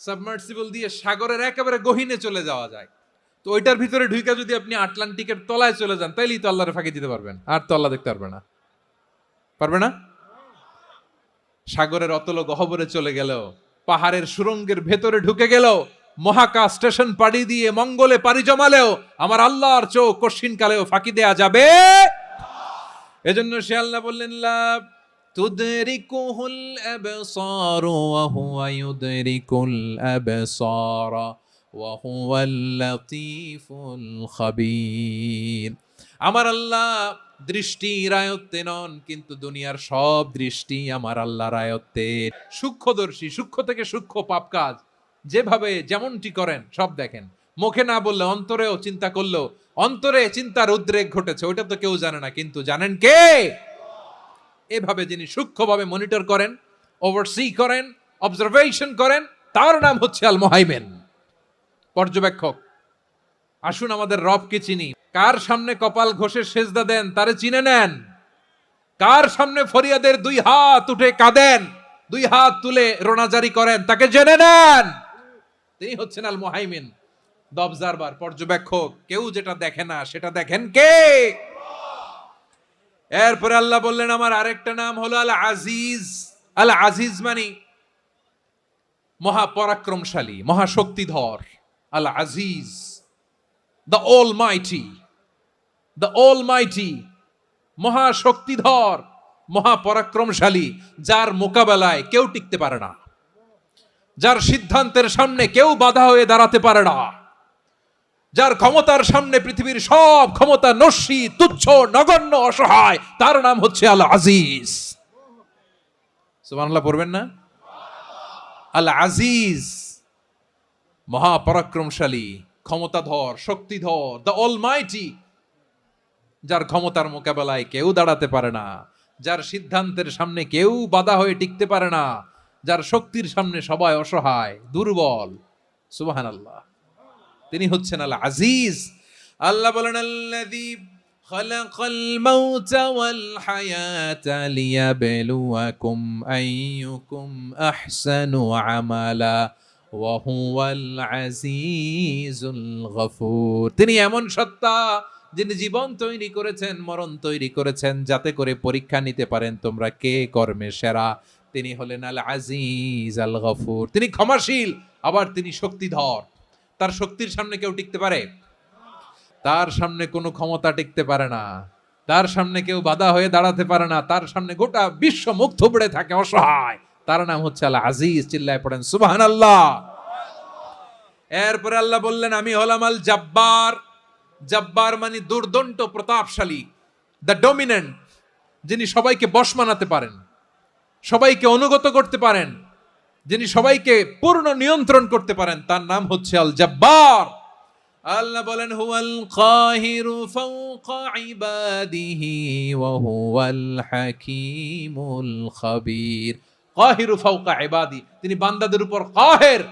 সাবমার্সিবল দিয়ে সাগরের একেবারে গহীনে চলে যাওয়া যায়। তো ওইটার ভিতরে ঢুইকা যদি আপনি আটলান্টিকের তলায় চলে যান, তাইলেই তো আল্লাহরে ফাঁকি দিতে পারবেন, আর তো আল্লাহ দেখতে পারবে না। পারবে না? সাগরের অতল গহ্বরে চলে গেলেও, পাহাড়ের সুরঙ্গের ভেতরে ঢুকে গেলেও, মহাকাশ স্টেশন পাড়ি দিয়ে মঙ্গলে পাড়ি জমালেও আমার আল্লাহর চোখ কঠিন কালেও ফাঁকি দেয়া যাবে। এজন্য সে আল্লাহ বললেন, লা তুদরিকুহুল আবসার ওয়া হুয়া ইউদরিকুল আবসার ওয়া হুয়াল লাতীফুল খাবীর। আমার আল্লাহ দৃষ্টির আয়ত্তে নন, কিন্তু দুনিয়ার সব দৃষ্টি আমার আল্লাহর আয়ত্তে। সূক্ষ্মদর্শী, সূক্ষ্ম থেকে সূক্ষ্ম পাপ কাজ যেভাবে যেমনটি করেন সব দেখেন। মুখে না বললে অন্তরেও চিন্তা করলেও অন্তরে চিন্তার উদ্রেক ঘটেছে, ওইটা তো কেউ জানে না, কিন্তু জানেন কে? এভাবে যিনি সূক্ষ্মভাবে মনিটর করেন, ওভারসি করেন, অবজারভেশন করেন, তার নাম হচ্ছে আল মুহাইমিন, পর্যবেক্ষক। আসুন আমাদের রবকে চিনি। কার সামনে কপাল ঘষে সেজদা দেন তারে চিনে নেন। কার সামনে ফরিয়াদের দুই হাত উঠে কাঁদেন, দুই হাত তুলে রোনাজারি করেন, তাকে জেনে নেন। তিনি হচ্ছেন আল মুহাইমিন, দ্য অবজারভার, পর্যবেক্ষক। কেউ যেটা দেখে না সেটা দেখেন কে? এরপরে আল্লাহ বললেন আমার আরেকটা নাম হলো আল আজিজ। আল আজিজ মানে মহাপরাক্রমশালী, মহাশক্তিধর। আল আজিজ, দ্য অলমাইটি, দ্য অলমাইটি, মহাশক্তিধর, মহাপরাক্রমশালী, যার মোকাবেলায় কেউ টিকতে পারে না, যার সিদ্ধান্তের সামনে কেউ বাধা হয়ে দাঁড়াতে পারে না, যার ক্ষমতার সামনে পৃথিবীর সব ক্ষমতা নস্যি, তুচ্ছ, নগণ্য, অসহায়, তার নাম হচ্ছে আল আজিজ। সুবহানাল্লাহ পড়বেন না? আল আজিজ, মহাপরাক্রমশালী, ক্ষমতাধর, শক্তিধর, দ্য অলমাইটি, যার ক্ষমতার মোকাবেলায় কেউ দাঁড়াতে পারে না, যার সিদ্ধান্তের সামনে কেউ বাধা হয়ে টিকতে পারে না, যার শক্তির সামনে সবাই অসহায়, দুর্বল। সুবহানাল্লাহ, তিনি হচ্ছেন আল আজিজ। আল্লাহ বলেন আল্লাযী খালাকাল মাউতা ওয়াল হায়াতা লিয়াবলুয়াকুম আইয়ুকুম আহসানু আমালা ওয়া হুয়াল আজিজুল গফুর। তিনি এমন সত্তা যিনি জীবন তৈরি করেছেন, মরণ তৈরি করেছেন, যাতে করে পরীক্ষা নিতে পারেন তোমরা কে কর্মে সেরা। তিনি হলেন আল আজিজ আল গফুর। তিনি ক্ষমাশীল, আবার তিনি শক্তিধর। তার শক্তির সামনে কেউ টিকতে পারে? তার সামনে কোনো ক্ষমতা টিকতে পারে না, তার সামনে কেউ বাধা হয়ে দাঁড়াতে পারে না, তার সামনে গোটা বিশ্ব মুখ থুবড়ে থাকে, অসহায়। তার নাম হচ্ছে আল আজিজ। চিল্লায় পড়েন সুবহানাল্লাহ। এরপরে আল্লাহ বললেন আমি হলাম আল জব্বার। জব্বার মানে দুর্দণ্ড, প্রতাপশালী, দ্য ডমিনেন্ট, যিনি সবাইকে বশ মানাতে পারেন, সবাইকে অনুগত করতে পারেন, যিনি সবাইকে পূর্ণ নিয়ন্ত্রণ করতে পারেন, তার নাম হচ্ছে আল জব্বার। আল্লাহ বলেন হুয়াল কাহিরু ফাওকা ইবাদিহি ওয়া হুয়াল হাকীমুল খাবীর। কাহিরু ফাওকা ইবাদি, তিনি বান্দাদের উপর কাহের,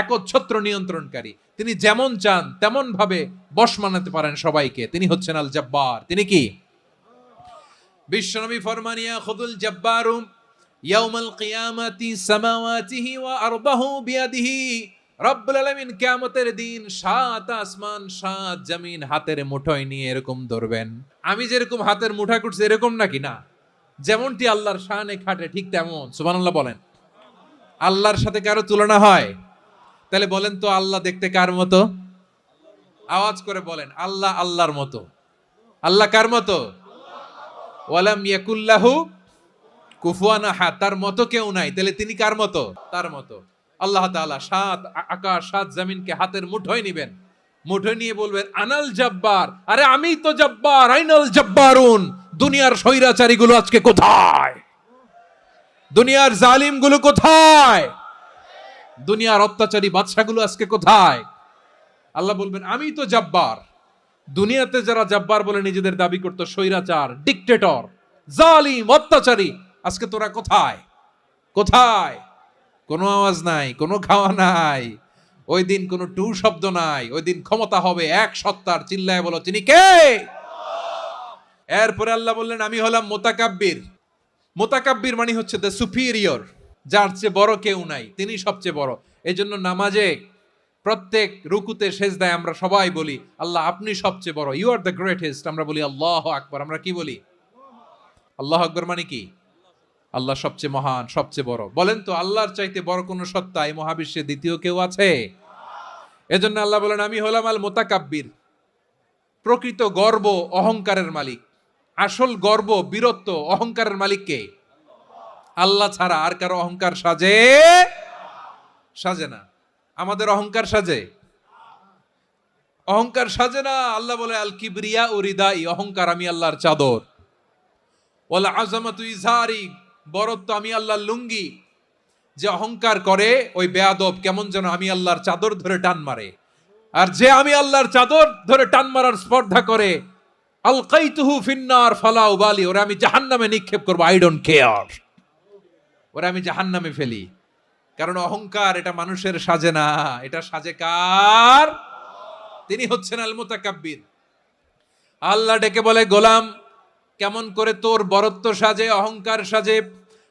একচ্ছত্র নিয়ন্ত্রণকারী। তিনি যেমন চান তেমন ভাবে বশ মানাতে পারেন সবাইকে। তিনি হচ্ছেন আল জব্বার। তিনি কি? বিশ্বনবী ফরমানিয়া খুদুল জব্বারু ইয়াউমাল কিয়ামাতি সামাওয়াতিহি ওয়া আরদাহু বিয়াদিহি। রব্বুল আলামিন কিয়ামতের দিন সাত আসমান সাত জমিন হাতের মুঠোয় নিয়ে এরকম ধরবেন। আমি যেরকম হাতের মুঠা করছি এরকম নাকি? না, যেমনটি আল্লাহর শানে খাটে ঠিক তেমন। সুবহানাল্লাহ বলেন। আল্লাহর সাথে কারো তুলনা হয়? তাহলে বলেন তো আল্লাহ দেখতে কার মতো? আওয়াজ করে বলেন, আল্লাহ আল্লাহর মতো। আল্লাহ কার মতো? ওয়ালাম ইয়াকুল্লাহু কুফুয়ান আহাদ, তার মতো কেউ নাই। তাহলে তিনি কার মতো? তার মতো। আল্লাহ তাআলা সাত আকাশ সাত জমিনকে হাতের মুঠোয় নিবেন, মুঠোয় নিয়ে বলবেন আনাল জব্বার। আরে আমি তো জব্বার, আইনাল জব্বারুন। দুনিয়ার স্বৈরাচারী গুলো আজকে কোথায়? দুনিয়ার জালিম গুলো কোথায়? দুনিয়ার অত্যাচারী বাদশাগুলো আজকে কোথায়? আল্লাহ বলবেন আমি তো জাব্বার। দুনিয়াতে যারা জাব্বার বলে নিজেদের দাবি করতো, স্বৈরাচার, ডিক্টেটর, জালিম, অত্যাচারী, আজকে তোরা কোথায়? কোথায়? কোনো আওয়াজ নাই, কোনো খাওয়া নাই, ওই দিন কোনো টু শব্দ নাই। ওই দিন ক্ষমতা হবে এক সত্তার। চিল্লায় বলো তিনি কে? এরপরে আল্লাহ বললেন আমি হলাম মুতাকাব্বির। মুতাকাব্বির মানে হচ্ছে দ্য সুপিরিয়র, যার চেয়ে বড় কেউ নাই, তিনি সবচেয়ে বড়। এই জন্য নামাজে প্রত্যেক রুকুতে সেজদায় আমরা সবাই বলি আল্লাহ আপনি সবচেয়ে বড়, ইউ আর দ্য গ্রেটেস্ট। আমরা বলি আল্লাহ আকবার। আমরা কি বলি? আল্লাহ আকবার মানে কি? আল্লাহ সবচেয়ে মহান, সবচেয়ে বড়। বলেন তো আল্লাহর চাইতে বড় কোন সত্তা এই মহাবিশ্বে দ্বিতীয় কেউ আছে? এজন্য আল্লাহ বলেন আমি হলাম আল মুতাকাব্বির। প্রকৃত গর্ব অহংকারের মালিক। আসল গর্ব, বীরত্ব, অহংকারের মালিক কে? আল্লাহ ছাড়া আর কারো অহংকার সাজে? সাজে না। আমাদের অহংকার সাজে? অহংকার সাজে না। আল্লাহ বলে আল কিবরিয়া উরিদাই, অহংকার আমি আল্লাহর চাদর। ওয়ালা আযামাতু ইজারি, বরত্ব আমি আল্লাহর লুঙ্গি। যে অহংকার করে ওই বেয়াদব কেমন যেন আমি আল্লাহর চাদর ধরে টান মারে। আর যে আমি আল্লাহর চাদর ধরে টান মারার স্পর্ধা করে, আলকাইতুহু ফিন্নার ফালা উবালি, ওরা আমি জাহান্নামে নিক্ষেপ করবো, আই ডোন্ট কেয়ার। ওরা আমি জাহান্নামে ফেলি। কারণ অহংকার এটা মানুষের সাজে না, এটা সাজে কার? তিনি হচ্ছেন আল মুতাকাব্বির। আল্লাহ ডেকে বলে গোলাম কেমন করে তোর বরত্ব সাজে, অহংকার সাজে?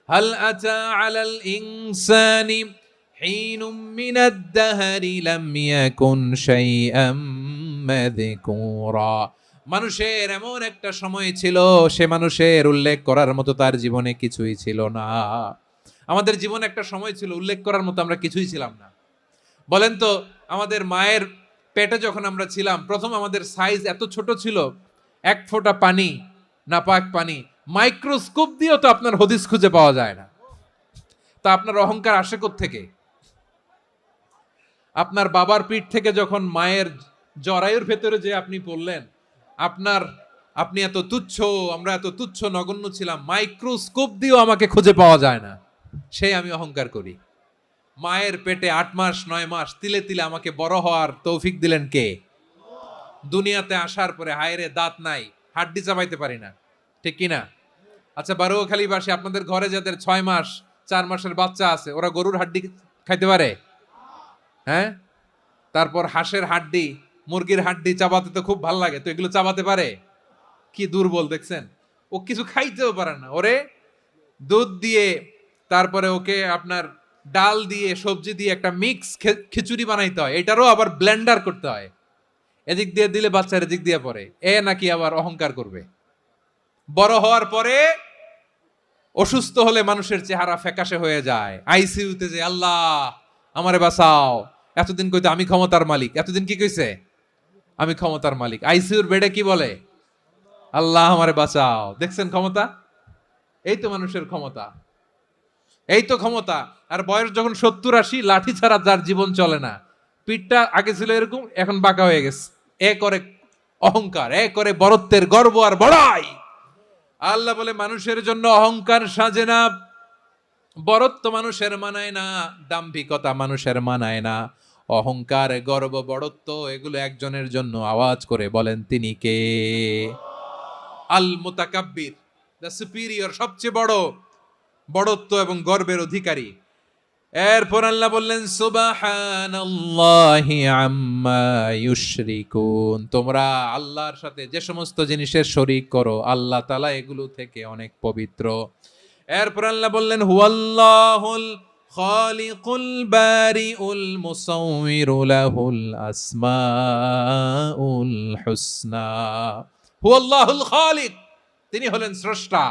হাল আতা আলাল ইনসানি হিনুম মিনাদ দাহরি লাম ইয়াকুন শাইআম মাযকুরা। মানুষের এমন একটা সময় ছিল, সে মানুষের উল্লেখ করার মতো তার জীবনে কিছুই ছিল না। আমাদের জীবনে একটা সময় ছিল উল্লেখ করার মতো আমরা কিছুই ছিলাম না। বলেন তো আমাদের মায়ের পেটে যখন আমরা ছিলাম, প্রথম আমাদের সাইজ এত ছোট ছিল, এক ফোঁটা পানি, নাপাক পানি, মাইক্রোস্কোপ দিয়েও তো আপনার হদিস খুঁজে পাওয়া যায় না। তা আপনার অহংকার আসে কোত্থেকে? আপনার বাবার পিঠ থেকে যখন মায়ের জরায়ুর ভেতরে যে আপনি পড়লেন, আপনি এত তুচ্ছ, আমরা এত তুচ্ছ নগণ্য ছিলাম, মাইক্রোস্কোপ দিয়েও আমাকে খুঁজে পাওয়া যায় না, সেই আমি অহংকার করি। মায়ের পেটে 8 মাস 9 মাস তিলে তিলে আমাকে বড় হওয়ার তৌফিক দিলেন কে? দুনিয়াতে আসার পরে হায়রে দাঁত নাই, হাড্ডি চাবাইতে পারি না, ঠিক কিনা? আচ্ছা বারোখালীবাসী, আপনাদের ঘরে যাদের 6 মাস 4 মাসের বাচ্চা আছে, ওরা গরুর হাড্ডি খাইতে পারে? হ্যাঁ। তারপর হাঁসের হাড্ডি, মুরগির হাড্ডি চাবাতে তো খুব ভালো লাগে, তো এগুলো চাবাতে পারে? কি দুর্বল দেখছেন, ও কিছু খাইতেও পারে না। ওরে দুধ দিয়ে, তারপরে ওকে আপনার ডাল দিয়ে, সবজি দিয়ে একটা মিক্স খিচুড়ি বানাইতে হয়, এটারও আবার ব্লেন্ডার করতে হয়। এদিক দিয়ে দিলে বাচ্চার এদিক দিয়ে পড়ে, এ নাকি আবার অহংকার করবে। বড় হওয়ার পরে অসুস্থ হলে মানুষের চেহারা ফ্যাকাশে হয়ে যায়, আইসিইউতে যে আল্লাহ আমারে বাঁচাও। এতদিন কইতো আমি ক্ষমতার মালিক, এতদিন কি কইছে? আমি ক্ষমতার মালিক। আইসিইউর বেডে কি বলে? আল্লাহ আমারে বাঁচাও। দেখছেন ক্ষমতা? এই তো মানুষের ক্ষমতা, এই তো ক্ষমতা। আর বয়স যখন 70-80, লাঠি ছাড়া যার জীবন চলে না। পিঠটা আগে ছিল এরকম, এখন বাঁকা হয়ে গেছে। এ করে অহংকার, এ করে বরত্বের গর্ব আর বড়াই। আল্লাহ বলে মানুষের জন্য অহংকার সাজে না, বরত্ব মানুষের মানায় না, দাম্ভিকতা মানুষের মানায় না। অহংকার, গর্ব, বড়ত্ব এগুলো একজনের জন্য। আওয়াজ করে বলেন তিনি কে? আল মুতাকাব্বির, দ্য সুপিরিয়র, সবচেয়ে বড়, বড়ত্ব এবং গর্বের অধিকারী। এরপর আল্লাহ বললেন সুবহানাল্লাহি আম্মা ইউশরিকুন। তোমরা আল্লাহর সাথে যে সমস্ত জিনিসের শরীক করো, আল্লাহ তাআলা এগুলো থেকে অনেক পবিত্র। এরপর আল্লাহ বললেন হুয়াল্লাহুল খালিকুল বারিউল মুসাউবিরু লাহুল আসমাউল হুসনা। হুয়াল্লাহুল খালিক, তিনি হলেন স্রষ্টা।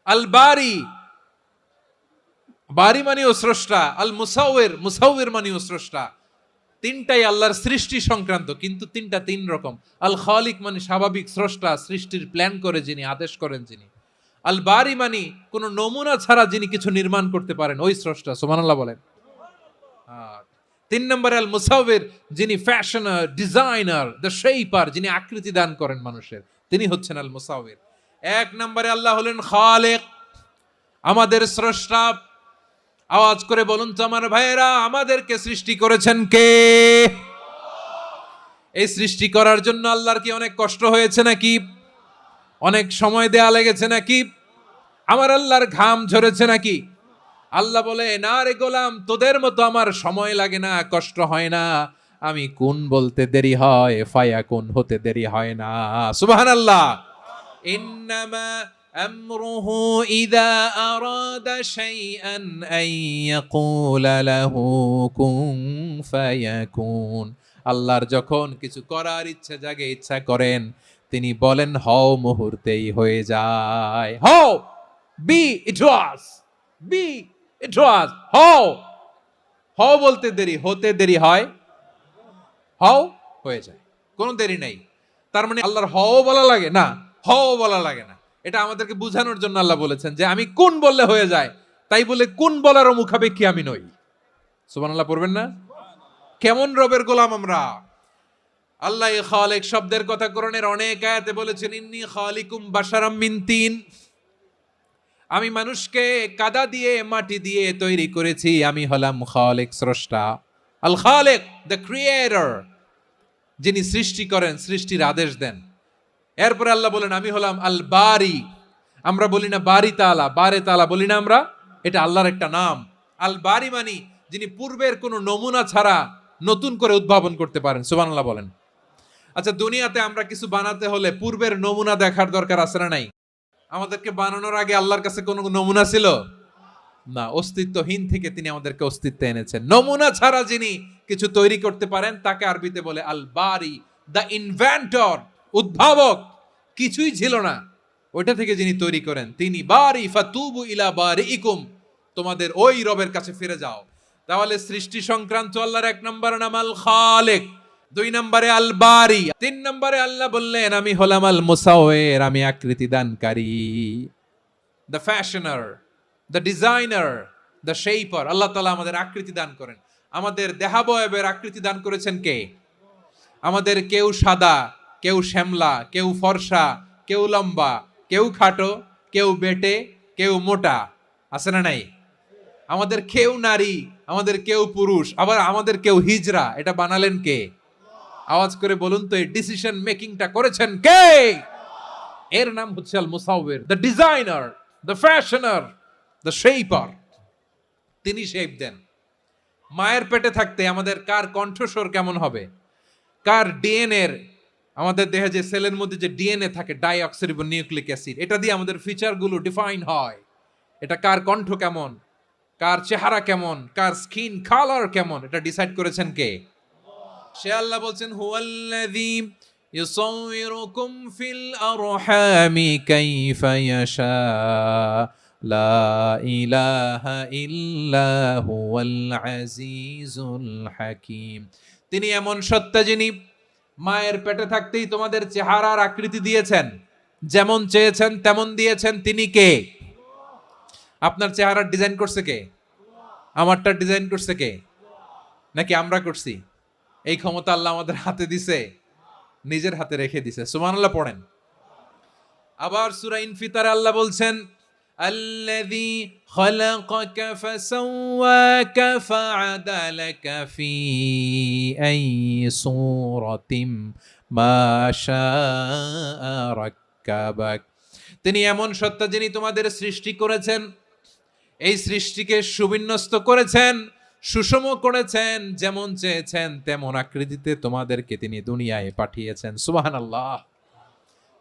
আল বারি, বারি মানেও স্রষ্টা। আল মুসাউবির, মুসাউবির মানেও স্রষ্টা। তিনটাই আল্লাহর সৃষ্টি সংক্রান্ত, কিন্তু তিনটা তিন রকম। আল খালিক মানে স্বাভাবিক স্রষ্টা, সৃষ্টির প্ল্যান করে যিনি, আদেশ করেন যিনি। আল বারি মানে কোন নমুনা ছাড়া যিনি কিছু নির্মাণ করতে পারেন, ওই স্রষ্টা। সুবহানাল্লাহ বলেন। 3 নম্বরে আল মুসাউবির, যিনি ফ্যাশনার, ডিজাইনার, দ্য শেপার, যিনি আকৃতি দান করেন মানুষের, তিনি হচ্ছেন আল মুসাউবির। 1 নম্বরে আল্লাহ হলেন খালেক, আমাদের স্রষ্টা। আওয়াজ করে বলুন তো আমার ভাইয়েরা, আমাদেরকে সৃষ্টি করেছেন কে? এই সৃষ্টি করার জন্য আল্লাহর কি অনেক কষ্ট হয়েছে নাকি? অনেক সময় দেয়া লেগেছে নাকি? আমার আল্লাহর ঘাম ঝরেছে নাকি? আল্লাহ বলে, না রে গোলাম, তোদের মতো আমার সময় লাগে না, কষ্ট হয় না। আমি কোন বলতে দেরি হয়, ফায়াকুন হতে দেরি হয় না। সুবহানাল্লাহ। ইন্নামা আমরুহু ইযা আরাদা শাইআন আন ইয়াকুলা লাহু কুন ফায়াকুন। আল্লাহর যখন কিছু করার ইচ্ছা জাগে, ইচ্ছা করেন, তিনি বলেন হও, মুহূর্তেই হয়ে যায়। হও, বি ইট ওয়াজ, বি ইট ওয়াজ। হও, হও বলতে দেরি, হতে দেরি হয়, হও হয়ে যায়, কোনো দেরি নাই। তার মানে আল্লাহর হও বলা লাগে না, হও বলা লাগে না। এটা আমাদেরকে বুঝানোর জন্য আল্লাহ বলেছেন যে আমি কোন বললে হয়ে যায়, তাই বলে কোন বলারও মুখাপেক্ষী আমি নই। সুবহানাল্লাহ পড়বেন না? কেমন রবের গোলাম আমরা! আল্লাহ খালিক শব্দের কথা কোরআনের অনেক আয়াতে বলেছেন, ইন্নী খালিকুম বাশারাম মিন তিন। আমি মানুষকে কাদা দিয়ে, মাটি দিয়ে তৈরি করেছি। আমি হলাম খালিক, স্রষ্টা। আল খালিক, দ্য ক্রিয়েটর, যিনি সৃষ্টি করেন, সৃষ্টির আদেশ দেন। এরপরে আল্লাহ বলেন আমি হলাম আল বারি। আমরা বলি না বারি তাআলা, বারে তাআলা বলি না আমরা, এটা আল্লাহর একটা নাম। আল বারি মানি যিনি পূর্বের কোনো নমুনা ছাড়া নতুন করে উদ্ভাবন করতে পারেন। সুবহানাল্লাহ বলেন। আচ্ছা, দুনিয়াতে আমরা কিছু বানাতে হলে পূর্বের নমুনা দেখার দরকার আছে না নাই? আমাদেরকে বানানোর আগে আল্লাহর কাছে কোনো নমুনা ছিল না। অস্তিত্বহীন থেকে তিনি আমাদেরকে অস্তিত্বে এনেছেন। নমুনা ছাড়া যিনি কিছু তৈরি করতে পারেন তাকে আরবিতে বলে আল বারি, দ্য ইনভেন্টর, উদ্ভাবক। কিছুই ছিল না, ওইটা থেকে যিনি তৈরি করেন তিনি বারি। ফাতুবু ইলা বারিইকুম, তোমাদের ওই রবের কাছে ফিরে যাও। তাহলে সৃষ্টি সংক্রান্ত আল্লাহর এক নম্বর নাম আল খালিক, দুই নম্বরে আল বারি, তিন নম্বরে আল্লাহ বললেন আমি হলাম আল মুসাওয়ির, আমি আকৃতি দানকারী, the fashioner, the designer, the shaper. আল্লাহ তাআলা আমাদের আকৃতি দান করেন। আমাদের দেহাবয়বের আকৃতি দান করেছেন কে? আমাদের কেউ সাদা, কেউ শ্যামলা, কেউ ফর্সা, কেউ লম্বা, কেউ খাটো, কেউ বেটে, কেউ মোটা, আছে না নাই? আমাদের কেউ নারী, আমাদের কেউ পুরুষ, আবার আমাদের কেউ হিজড়া। এটা বানালেন কে? আওয়াজ করে বলুন তো, এই ডিসিশন মেকিংটা করেছেন কে? এর নাম হচ্ছে আল মুসাওয়ির, the designer, the fashioner, the shaper. তিনি শেপ দেন। মায়ের পেটে থাকতে আমাদের কার কণ্ঠস্বর কেমন হবে, কার ডিএনএ, আমাদের দেহে যে সেলের মধ্যে যে ডিএনএ থাকে, ডাইঅক্সিরিবো নিউক্লিক অ্যাসিড, এটা দিয়ে আমাদের ফিচারগুলো ডিফাইন হয়। এটা কার কণ্ঠ কেমন, কার চেহারা কেমন, কার স্কিন কালার কেমন, এটা ডিসাইড করেছেন কে? সে আল্লাহ বলছেন হুয়াল্লাযী ইউসাউয়িরুকুম ফিল আরহামি কাইফা ইয়াশা লা ইলাহা ইল্লা হুয়াল আজিজুল হাকীম। তিনি এমন সত্তা যিনি মায়ের পেটে থাকতেই তোমাদের চেহারার আকৃতি দিয়েছেন, যেমন চেয়েছেন তেমন দিয়েছেন। তিনি কে? আপনার চেহারার ডিজাইন করছে কে? আমারটা ডিজাইন করছে কে? নাকি আমরা করছি? এই ক্ষমতা আল্লাহ আমাদের হাতে দিছে, নিজের হাতে রেখে দিছে। সুবহানাল্লাহ পড়েন। আবার সূরা ইনফিতারে আল্লাহ বলছেন আল্লাযী খালাকাকা ফাসাওয়াকা ফাআদালাকা ফি আইয়ি সূরাতিম মা শাআ রাক্কাবাক। তিনি এমন সত্তা যিনি তোমাদের সৃষ্টি করেছেন, এই সৃষ্টিকে সুবিন্যস্ত করেছেন, সুষম করেছেন, যেমন চেয়েছেন তেমন আকৃতিতে তোমাদেরকে তিনি দুনিয়ায় পাঠিয়েছেন। সুবহানাল্লাহ।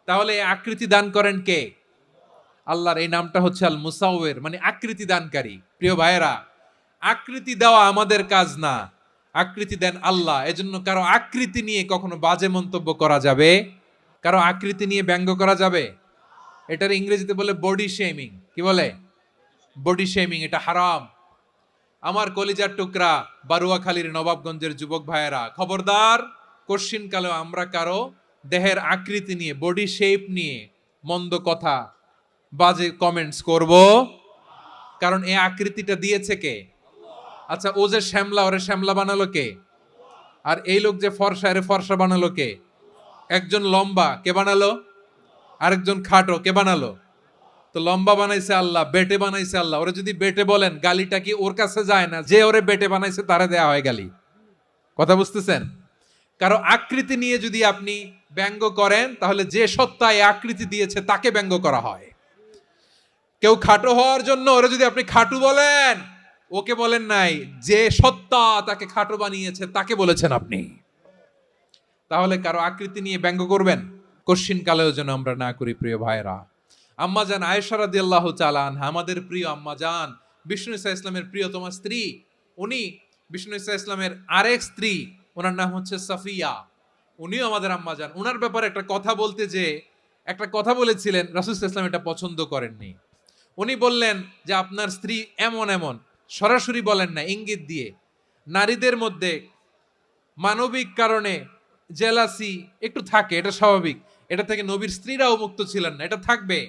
তাহলে আকৃতি দান করেন কে? আল্লাহর এই নামটা হচ্ছে আল মুসাওয়ির, মানে আকৃতি দানকারী। প্রিয় ভাইয়েরা, আকৃতি দেওয়া আমাদের কাজ না, আকৃতি দেন আল্লাহ। এজন্য কারো আকৃতি নিয়ে কখনো বাজে মন্তব্য করা যাবে, কারো আকৃতি নিয়ে ব্যঙ্গ করা যাবে। এটার ইংরেজিতে বলে বডি শেমিং। কি বলে? Body shaming. এটা হারাম। আমার কলিজার টুকরা বারুয়াখালীর নবাবগঞ্জের যুবক ভাইয়েরা, খবরদার, কোশ্চিন কালেও আমরা কারো দেহের আকৃতি নিয়ে, বডি শেপ নিয়ে মন্দ কথা, বাজে কমেন্টস করব, কারণ এই আকৃতিটা দিয়েছে কে? আচ্ছা, ও যে শ্যামলা, ওরে শ্যামলা বানালো কে? আর এই লোক যে ফর্সা, এরে ফর্সা বানালো কে? একজন লম্বা, কে বানালো? আরেকজন খাটো, কে বানালো? তো লম্বা বানাইছে আল্লাহ, বেটে বানাইছে আল্লাহ। ওরে যদি বেটে বলেন, গালিটা কি ওর কাছে যায় না? যে ওরে বেটে বানাইছে তারে দেয়া হয় গালি। কথা বুঝতেছেন? কারো আকৃতি নিয়ে যদি আপনি ব্যঙ্গ করেন, তাহলে যে সত্তা এই আকৃতি দিয়েছে তাকে ব্যঙ্গ করা হয়। কেউ খাটো হওয়ার জন্য ওরে যদি আপনি খাটু বলেন, ওকে বলেন নাই, যে সত্তা তাকে খাটো বানিয়েছে তাকে বলেছেন আপনি। তাহলে কারো আকৃতি নিয়ে ব্যঙ্গ করবেন, কশ্চিন কালেও যেন আমরা না করি। প্রিয় ভাইরা, আম্মাজান আয়েশা রাদিয়াল্লাহু তাআলা আনহা, আমাদের প্রিয় আম্মাজান, বিষ্ণু ইসা ইসলামের প্রিয়তমা স্ত্রী, উনি বিষ্ণু ইসা ইসলামের আরেক স্ত্রী, ওনার নাম হচ্ছে সাফিয়া, উনিও আমাদের আম্মাজান। ওনার ব্যাপারে একটা কথা বলতে যে একটা কথা বলেছিলেন, রাসূল সাল্লাল্লাহু আলাইহি ওয়াসাল্লাম এটা পছন্দ করেননি। উনি বললেন যে আপনার স্ত্রী এমন এমন, সরাসরি বলেন না, ইঙ্গিত দিয়ে। নারীদের মধ্যে মানবিক কারণে জেলাসি একটু থাকে, এটা স্বাভাবিক। এটা থেকে নবীর স্ত্রীরাও মুক্ত ছিলেন না, এটা থাকবে।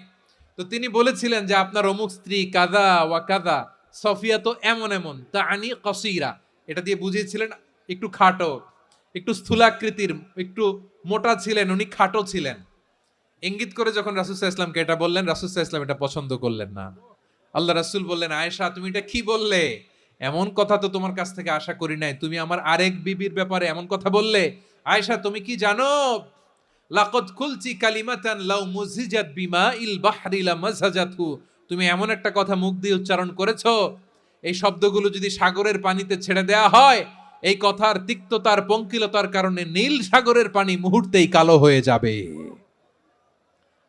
তো তিনি বলেছিলেন যে আপনার অমুক স্ত্রী কাদা ওয়া কাদা, সফিয়া তো এমন এমন, তা আনি কসিরা, এটা দিয়ে বুঝিয়েছিলেন একটু খাটো, একটু স্থূলাকৃতির, একটু মোটা ছিলেন, উনি খাটো ছিলেন। ইঙ্গিত করে যখন রাসূল সাল্লাল্লাহু আলাইহি ওয়াসাল্লামকে এটা বললেন, রাসূল সাল্লাল্লাহু আলাইহি ওয়াসাল্লাম এটা পছন্দ করলেন না। আল্লাহ রাসূল বললেন, আয়েশা তুমি এটা কি বললে? এমন কথা তো তোমার কাছ থেকে আশা করি নাই, তুমি আমার আরেক বিবির ব্যাপারে এমন কথা বললে। আয়েশা তুমি কি জানো, লাকাদ কুলতি কালিমাতান লাউ মুজিজাত বিমা ইল বাহরি লামাজাজাতহু, তুমি এমন একটা কথা মুখ দিয়ে উচ্চারণ করেছো, এই শব্দগুলো যদি সাগরের পানিতে ছেড়ে দেয়া হয়, এই কথার তিক্ততার পঙ্কিলতার কারণে নীল সাগরের পানি মুহূর্তেই কালো হয়ে যাবে।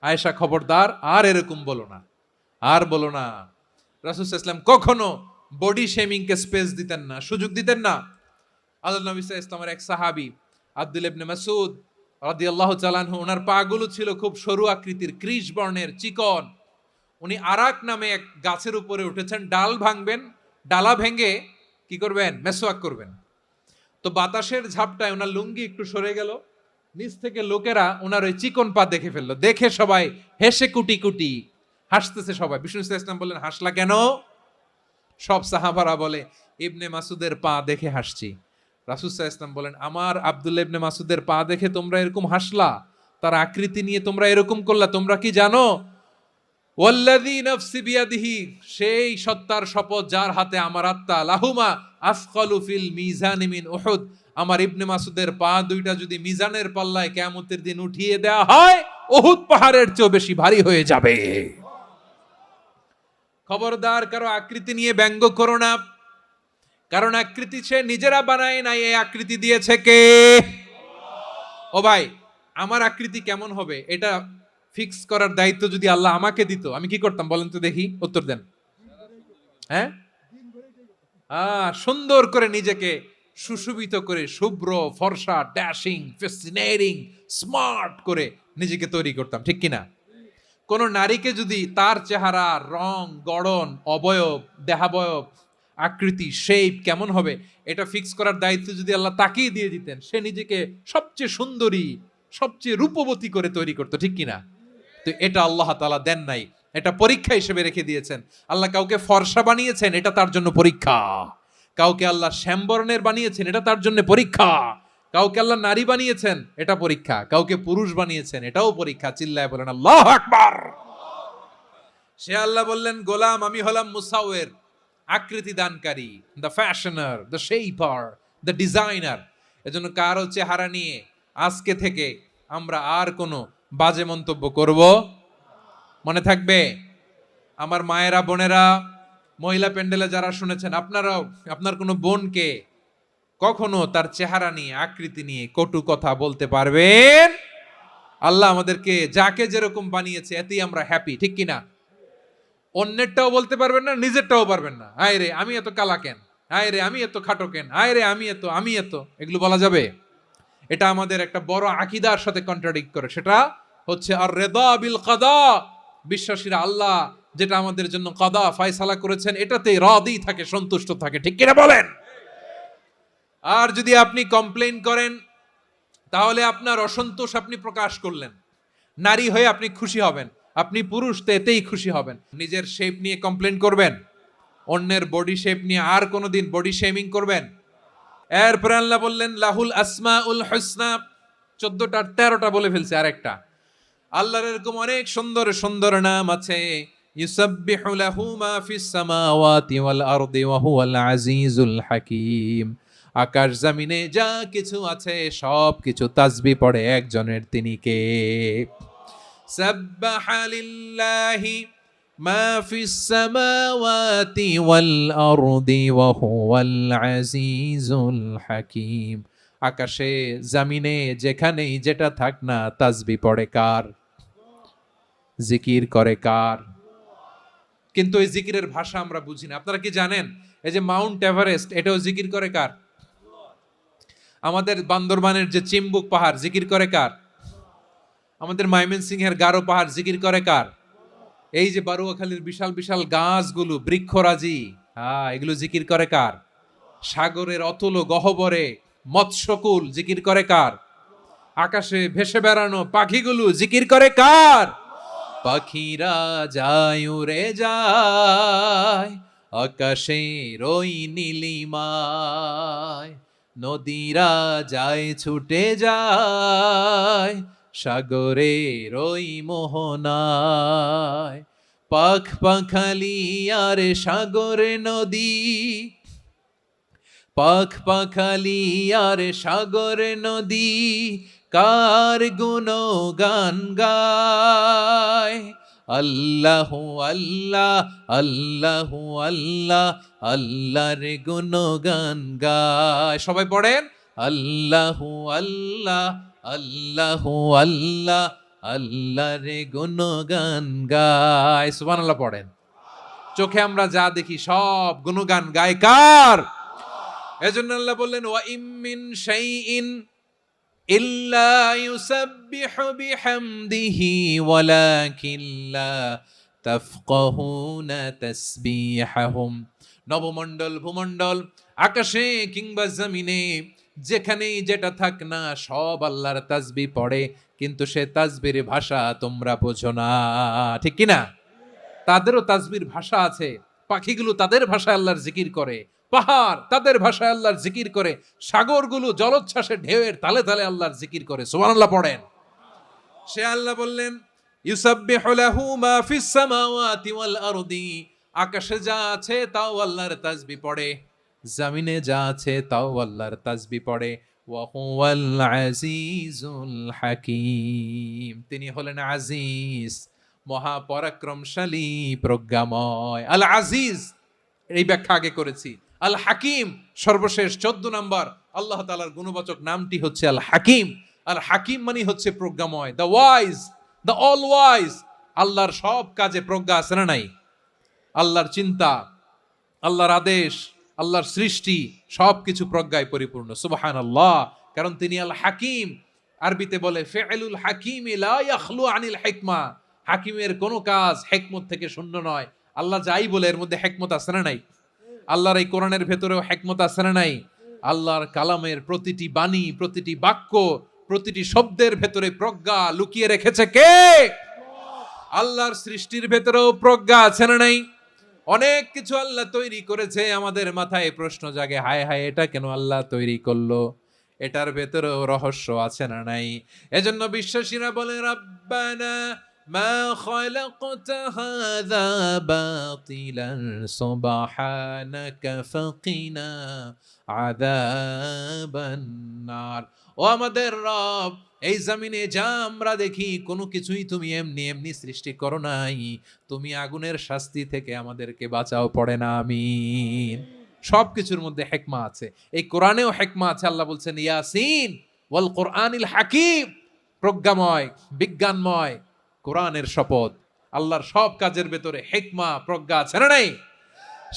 আয়েশা খবরদার, আর এরকম বলো না, আর বলো না। রাসূল সাল্লাল্লাহু আলাইহি ওয়াসাল্লাম কখনো বডি শেমিং কে স্পেস দিতেন না, সুযোগ দিতেন না। আল্লাহ নবী সাল্লাল্লাহু আলাইহি ওয়াসাল্লামের এক সাহাবী আব্দুল্লাহ ইবনে মাসউদ রাদিয়াল্লাহু তাআলা আনহু, ওনার পাগুলো ছিল খুব সরু আকৃতির, কৃষ বর্ণের, চিকন। উনি আরাক নামে এক গাছের উপরে উঠেছেন, ডাল ভাঙবেন, ডালা ভেঙে কি করবেন, মেসওয়াক করবেন। তো বাতাসের ঝাপটায় ওনার লুঙ্গি একটু সরে গেল, নিচ থেকে লোকেরা ওনার ওই চিকন পা দেখে ফেললো। দেখে সবাই হেসে কুটি কুটি হাসতেছে সবাই। বিষ্ণু ইসলাম ইসলাম বললেন, হাসলা কেন? সব সাহাবারা বলে, ইবনে মাসুদের পা দেখে হাসছি। রাসূল সাল্লাল্লাহু আলাইহি ওয়াসাল্লাম বলেন, আমার আব্দুল্লাহ ইবনে মাসুদের পা দেখে তোমরা এরকম হাসলা, তার আকৃতি নিয়ে তোমরা এরকম করলা, তোমরা কি জানো? ওয়াল্লাযী নাফসি বিয়াদিহি, সেই সত্তার শপথ যার হাতে আমার আত্মা, লাহুমা আসকালু ফিল মিজানি মিন উহুদ, আমার ইবনে মাসুদের পা দুইটা যদি মিজানের পাল্লায় কিয়ামতের দিন উঠিয়ে দেওয়া হয়, উহুদ পাহাড়ের চেয়ে বেশি ভারী হয়ে যাবে। খবরদার কারো আকৃতি নিয়ে ব্যঙ্গ করো না, কারণ আকৃতি সে নিজেরা বানায় নাই, এই আকৃতি দিয়েছে কে? ও ভাই, আমার আকৃতি কেমন হবে এটা ফিক্স করার দায়িত্ব যদি আল্লাহ আমাকে দিত, আমি কি করতাম বলেন তো দেখি, উত্তর দেন। হ্যাঁ, সুন্দর করে নিজেকে সুশোভিত করে, শুভ্র ফর্সা, ড্যাশিং, ফ্যাসিনেটিং, স্মার্ট করে নিজেকে তৈরি করতাম, ঠিক কিনা? কোন নারীকে যদি তার চেহারা, রং, গড়ন, অবয়ব, দেহাবয়ব, আকৃতি, শেপ কেমন হবে এটা ফিক্স করার দায়িত্ব যদি আল্লাহ তাকেই দিয়ে দিতেন, সে নিজেকে সবচেয়ে সুন্দরী, সবচেয়ে রূপবতী করে তৈরি করতো, ঠিক কিনা? তো এটা আল্লাহ তাআলা দেন নাই, এটা পরীক্ষা হিসেবে রেখে দিয়েছেন। আল্লাহ কাউকে ফর্সা বানিয়েছেন, এটা তার জন্য পরীক্ষা। কাউকে আল্লাহ শ্যামবর্ণের বানিয়েছেন, এটা তার জন্য পরীক্ষা। কাউকে আল্লাহ নারী বানিয়েছেন, এটা পরীক্ষা। কাউকে পুরুষ বানিয়েছেন, এটাও পরীক্ষা। চিল্লায় বলেন আল্লাহু আকবার। সে আল্লাহ বললেন, গোলাম আমি হলাম মুসাওয়ের, আকৃতি দানকারী, the fashioner, the shaper, the designer. এজন্য কারো চেহারা নিয়ে আজকে থেকে আমরা আর কোনো বাজে মন্তব্য করব, মনে থাকবে? আমার মায়েরা, বোনেরা, মহিলা প্যান্ডেলে যারা শুনেছেন, আপনারাও আপনার কোনো বোনকে কখনো তার চেহারা নিয়ে, আকৃতি নিয়ে কটু কথা বলতে পারবেন? আল্লাহ আমাদেরকে যাকে যেরকম বানিয়েছে এতেই আমরা হ্যাপি, ঠিক কিনা? অন্যেরটাও বলতে পারবেন না, নিজেরটাও পারবেন না। আয় রে আমি এত কালা কেন, আয় রে আমি এত খাটো কেন, আয় রে আমি এত, এগুলো বলা যাবে? এটা আমাদের একটা বড় আকীদার সাথে কন্ট্রাডিক্ট করে। সেটা হচ্ছে আর রিদা বিল কাদা, বিশ্বাসীরা আল্লাহ যেটা আমাদের জন্য কাদা ফয়সালা করেছেন এটাতে রাদি থাকে, সন্তুষ্ট থাকে, ঠিক কিনা বলেন? আর যদি আপনি কমপ্লেইন করেন, তাহলে আপনার অসন্তোষ আপনি প্রকাশ করলেন। নারী হয়ে আপনি খুশি হবেন, আপনি পুরুষ তো এতেই খুশি হবেন। নিজের শেপ নিয়ে কমপ্লেইন করবেন, অন্যের বডি শেপ নিয়ে আর কোনোদিন বডি শেমিং করবেন? এরপরে আল্লাহ বললেন লাহুল আসমাউল হুসনা, 14টা 13টা বলে ফেলছে, আরেকটা। আল্লাহর এরকম অনেক সুন্দর সুন্দর নাম আছে, ইউসাব্বিহু লাহু মা ফিস সামাওয়াতি ওয়াল আরদি ওয়া হুয়াল আজিজুল হাকীম। আকাশ জমিনে যা কিছু আছে সব কিছু তাসবিহ পড়ে একজনের, তিনি কে? সাব্বাহা লিল্লাহি মা ফিস সামাওয়াতি ওয়াল আরদি ওয়া হুয়াল আজিজুল হাকীম। আকাশে জমিনে যেখানেই যেটা থাক না তাসবিহ পড়ে কার? জিকির করে কার? কিন্তু এই জিকিরের ভাষা আমরা বুঝি না। আপনারা কি জানেন এই যে মাউন্ট এভারেস্ট, এটাও জিকির করে কার? আমাদের বান্দরবানের যে চিম্বুক পাহাড় জিকির করে কার? আমাদের ময়মনসিংহের গারো পাহাড় জিকির করে কার? এই যে বারুয়াখালীর বিশাল বিশাল গাছগুলো, বৃক্ষরাজি, এগুলো জিকির করে কার? সাগরের অতল গহ্বরে মৎস্যকুল জিকির করে কার? আকাশে ভেসে বেড়ানো পাখিগুলো জিকির করে কার? পাখিরা যায় উড়ে যায় আকাশের ওই নীলিমায়, নদীরা যায় ছুটে যায় সাগরের ওই মোহনায়। পাখ পাখালি আর সাগরে নদী, পাখ পাখালি আর সাগরে নদী কার গুণগান গায়। আল্লাহু আল্লাহ আল্লাহু আল্লাহ আল্লাহর গুণগান গায়। সবাই পড়েন আল্লাহু আল্লাহ আল্লাহু আল্লাহ আল্লাহর গুণগান গায়। সুবহানাল্লাহ পড়েন। চোখে আমরা যা দেখি সব গুণগান গায় কার? এজন্য আল্লাহ বললেন ওয়া ইম মিন শাইইন ইল্লা ইউসাব্বিহু বিহামদিহি ওয়ালাকিন লা তাফকাহুনা তাসবিহাহুম। নবমণ্ডল ভূমণ্ডল আকাশে কিংবা জমিনে যেখানেই যেটা থাক না সব আল্লাহর তাসবিহ পড়ে, কিন্তু সে তাসবির ভাষা তোমরা বোঝো না, ঠিক কি না? তাদেরও তাসবির ভাষা আছে। পাখিগুলো তাদের ভাষায় আল্লাহর জিকির করে, পাহাড় তাদের ভাষায় আল্লাহর জিকির করে, সাগরগুলো জলোচ্ছ্বাসের ঢেউয়ের তালে তালে আল্লাহর জিকির করে। সুবহানাল্লাহ পড়েন। সে আল্লাহ বললেন ইউসাব্বিহু লাহু মা ফিস সামাওয়াতি ওয়াল আরদি। আকাশে যা আছে তাও আল্লাহর তাসবিহ পড়ে, জমিনে যা আছে তাও আল্লাহর তাসবিহ পড়ে। ওয়া হুয়াল আজিজুল হাকীম। তিনি হলেন আজিজ, মহাপরাক্রমশালী, প্রজ্ঞাময়। আল আজিজ এই ব্যাখ্যা আগে করেছি। আল হাকিম সর্বশেষ 14 নম্বর আল্লাহ তাআলার গুণবাচক নামটি হচ্ছে আল হাকিম। আল হাকিম মানে হচ্ছে প্রজ্ঞাময়, the wise, the all wise. আল্লাহর সব কাজে প্রজ্ঞা আছে না নাই? আল্লাহর চিন্তা, আল্লাহর আদেশ, আল্লাহর সৃষ্টি সবকিছু প্রজ্ঞায় পরিপূর্ণ। সুবহানাল্লাহ। কারণ তিনি আল হাকিম। আরবিতে বলে ফিআলুল হাকিম লা ইয়াখলু আনিল হিকমা। হাকিমের কোনো কাজ হিকমত থেকে শূন্য নয়। আল্লাহ যাই বলে এর মধ্যে হিকমত আছে না নাই? আল্লাহর এই কোরআনের ভেতরেও হিকমত আছে না নাই? আল্লাহর কালামের প্রতিটি বাণী, প্রতিটি বাক্য, প্রতিটি শব্দের ভেতরে প্রজ্ঞা লুকিয়ে রেখেছে কে? আল্লাহর সৃষ্টির ভেতরেও প্রজ্ঞা আছে না নাই? অনেক কিছু আল্লাহ তৈরি করেছে, আমাদের মাথায় প্রশ্ন জাগে, হায় হায় এটা কেন আল্লাহ তৈরি করলো? এটার ভেতরেও রহস্য আছে না নাই? এজন্য বিশ্বাসীরা বলে রাব্বানা মা খালাকতা হাযা বাতিলান সুবহানাকা ফাকিনা আযাবান নার। ও আমাদের রব, এই জমিনে যা আমরা দেখি কোনো কিছুই তুমি এমনি এমনি সৃষ্টি করো নাই, তুমি আগুনের শাস্তি থেকে আমাদেরকে বাঁচাও, পড়ে না আমিন। সবকিছুর মধ্যে হিকমা আছে, এই কোরআনেও হিকমা আছে। আল্লাহ বলছেন ইয়াসিন ওয়াল কোরআনিল হাকিম, প্রজ্ঞাময়, বিজ্ঞানময় কোরআনের শপথ। আল্লাহর সব কাজের ভেতরে হিকমা, প্রজ্ঞা আছে না নাই?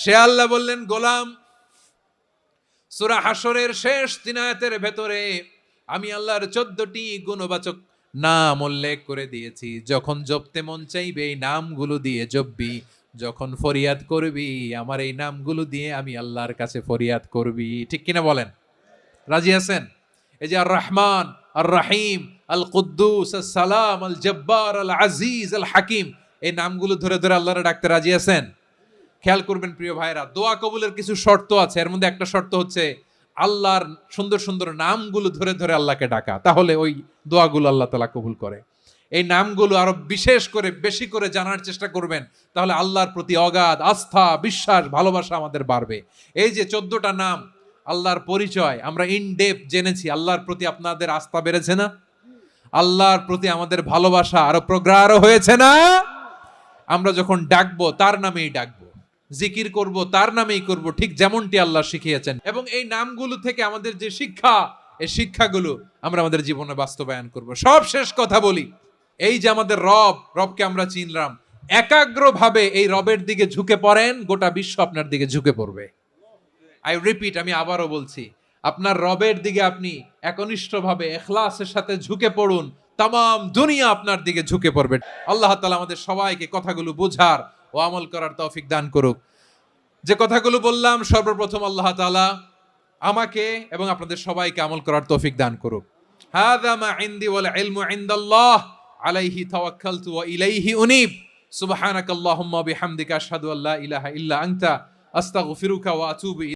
সে আল্লাহ বললেন গোলাম, সূরা হাশরের শেষ 3 আয়াতের ভেতরে আমি আল্লাহর 14টি গুণবাচক নাম উল্লেখ করে দিয়েছি। যখন জপতে মন চাইবে এই নামগুলো দিয়ে জপবি, যখন ফরিয়াদ করবি আমার এই নামগুলো দিয়ে আমি আল্লাহর কাছে ফরিয়াদ করবি। ঠিক কিনা বলেন? রাজি আছেন? এই যে আর রহমান, আর রাহিম, আল কুদ্দুস, আস সালাম, আল জব্বার, আল আজিজ, আল হাকিম, এই নামগুলো ধরে ধরে আল্লাহরে ডাকতে রাজি আছেন? খেয়াল করবেন প্রিয় ভাইরা, দোয়া কবুলের কিছু শর্ত আছে। এর মধ্যে একটা শর্ত হচ্ছে আল্লাহর সুন্দর সুন্দর নামগুলো ধরে ধরে আল্লাহকে ডাকা, তাহলে ওই দোয়াগুলো আল্লাহ তাআলা কবুল করে। এই নামগুলো আরো বিশেষ করে বেশি করে জানার চেষ্টা করবেন, তাহলে আল্লাহর প্রতি অগাধ আস্থা, বিশ্বাস, ভালোবাসা আমাদের বাড়বে। এই যে 14টা নাম, আল্লাহর পরিচয় আমরা ইন ডেপথ জেনেছি, আল্লাহর প্রতি আপনাদের আস্থা বেড়েছে না? আল্লাহর প্রতি আমাদের ভালোবাসা আরো প্রগাঢ় হয়েছে না? আমরা যখন ডাকবো তার নামেই ডাকবো, জিকির করব তার নামেই করব, ঠিক যেমনটি আল্লাহ শিখিয়েছেন। এবং এই নামগুলো থেকে আমাদের যে শিক্ষা, এই শিক্ষাগুলো আমরা আমাদের জীবনে বাস্তবায়ন করব। সব শেষ কথা বলি, এই যে আমাদের রবকে আমরা চিনলাম, একাগ্রভাবে এই রবের দিকে ঝুঁকে পড়েন, গোটা বিশ্ব আপনার দিকে ঝুঁকে পড়বে। আই রিপিট, আমি আবারও বলছি, আপনার রবের দিকে আপনি একনিষ্ঠভাবে ইখলাসের সাথে ঝুঁকে পড়ুন, তাম দুনিয়া আপনার দিকে ঝুঁকে পড়বে। আল্লাহ তাআলা আমাদের সবাইকে কথাগুলো বোঝার ও আমল করার তৌফিক দান করুক। যে কথাগুলো বললাম, সর্বপ্রথম আল্লাহ তাআলা আমাকে এবং আপনাদের সবাইকে আমল করার তৌফিক দান করুক। হাযা মা ইনদি ওয়াল ইলমু ইনদাল্লাহ আলাইহি তাওয়াক্কালতু ওয়া ইলাইহি উনীব। সুবহানাকাল্লাহুম্মা বিহামদিকা আশহাদু আল্লা ইলাহা ইল্লা আনতা আস্তাগফিরুকা ওয়া আতুবু